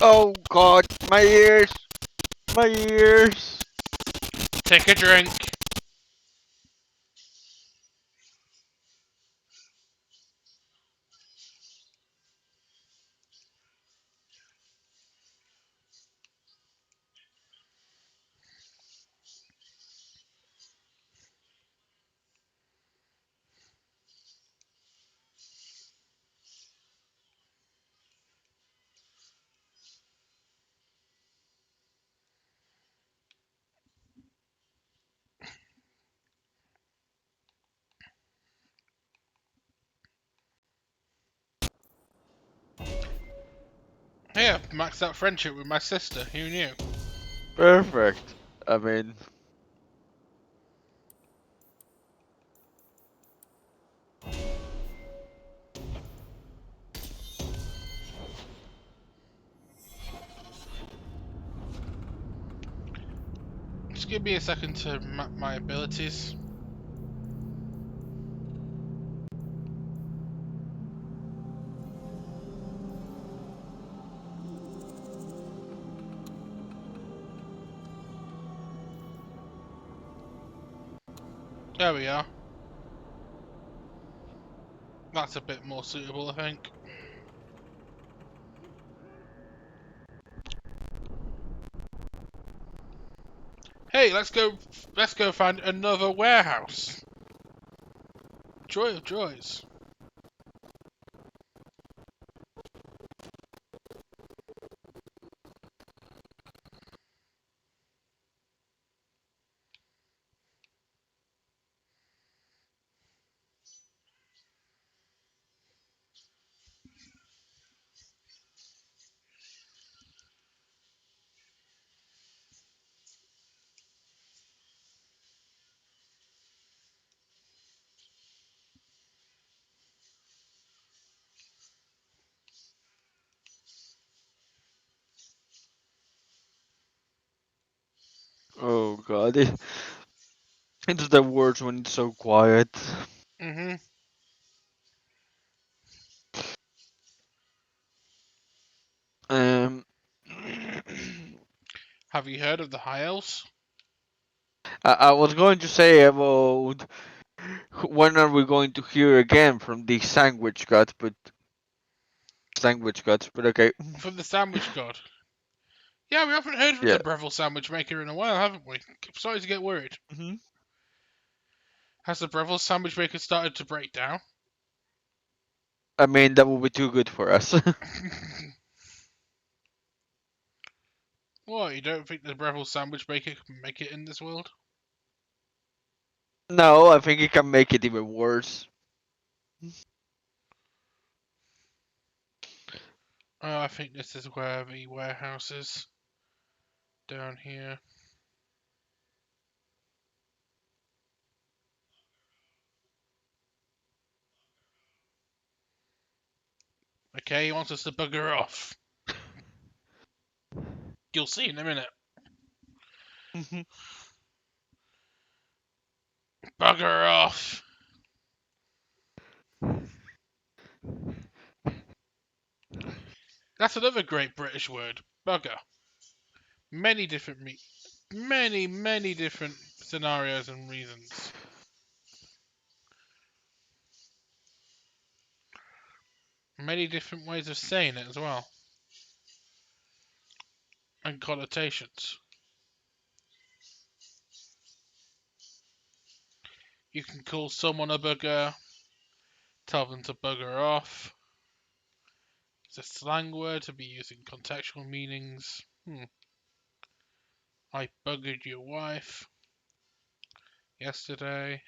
Oh god, my ears! My ears! Take a drink. Hey, I've maxed out friendship with my sister. Who knew? Perfect. I mean, Just give me a second to map my abilities. There we are. That's a bit more suitable, I think. Hey, let's go. Let's go find another warehouse. Joy of joys. Oh god, it's the worst when it's so quiet. Mhm. Um, Have you heard of the High Elves? I was going to say about when are we going to hear again from the sandwich gods, but okay. From the Sandwich God. Yeah, we haven't heard from Yeah. the Breville Sandwich Maker in a while, haven't we? I'm starting to get worried. Hmm. Has the Breville Sandwich Maker started to break down? I mean, that would be too good for us. What, you don't think the Breville Sandwich Maker can make it in this world? No, I think it can make it even worse. Oh, I think this is where the warehouse is. Down here. Okay, he wants us to bugger off. You'll see in a minute. Mhm. Bugger off! That's another great British word. Bugger. Many different many different scenarios and reasons. Many different ways of saying it as well. And connotations. You can call someone a bugger, tell them to bugger off. It's a slang word to be used in contextual meanings. I buggered your wife yesterday.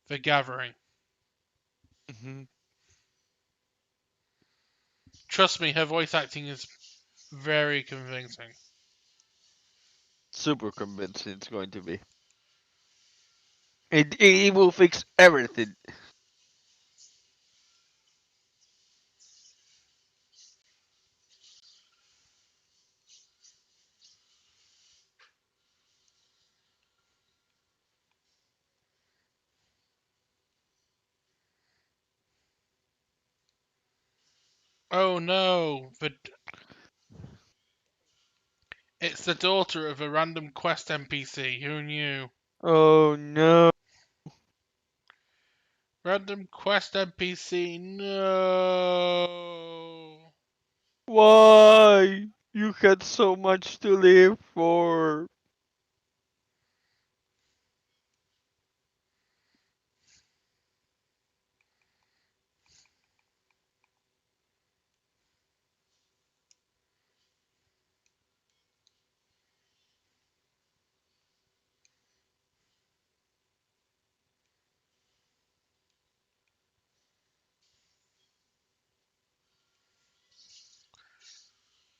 The gathering. Mhm. Trust me, her voice acting is very convincing. Super convincing it's going to be. It will fix everything. Oh no, it's the daughter of a random quest NPC. Who knew? Oh no. Random quest NPC. No. Why? You had so much to live for.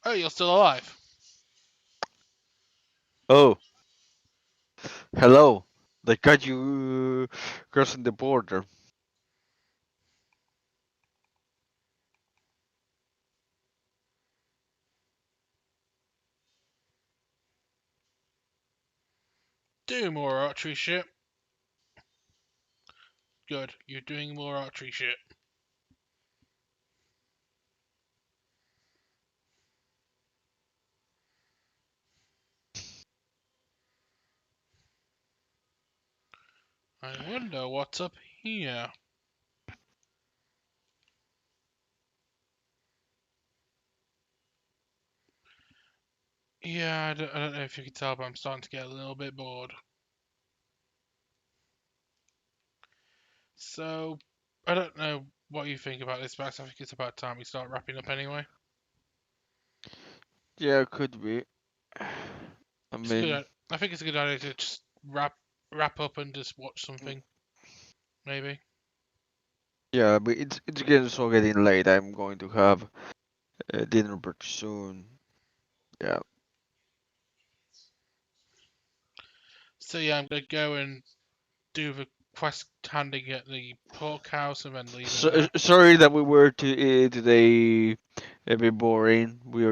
Oh, you're still alive. Oh, hello. They got you crossing the border. Do more archery shit. Good. You're doing more archery shit. I wonder what's up here. Yeah, I don't know if you can tell, but I'm starting to get a little bit bored. So, I don't know what you think about this, Max. I think it's about time we start wrapping up anyway. Yeah, could be. I It's a good. mean, I think it's a good idea to just wrap up and just watch something, maybe. yeah, but it's getting late. I'm going to have dinner pretty soon. Yeah. So yeah, I'm gonna go and do the quest handing at the porkhouse and then leaving there. Sorry that we were today a bit boring. We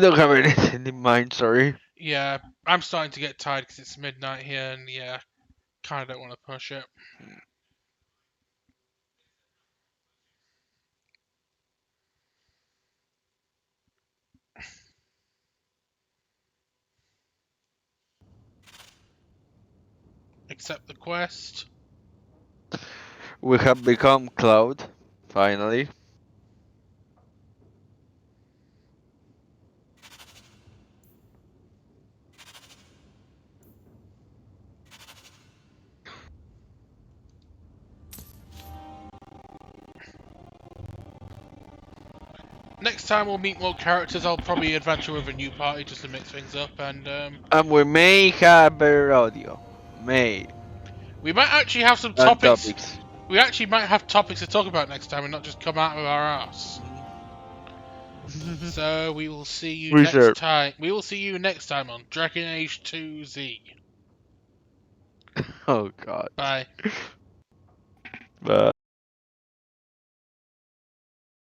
don't have anything in mind. Sorry. Yeah, I'm starting to get tired because it's midnight here, and yeah, kind of don't want to push it. Accept the quest. We have become Cloud, finally. Next time we'll meet more characters. I'll probably adventure with a new party just to mix things up, and And we may have better audio. May. we might actually have some And topics. We actually might have topics to talk about next time, and not just come out of our ass. So we will see you Reserve. next time. We will see you next time on Dragon Age 2Z. Oh God. Bye. Bye.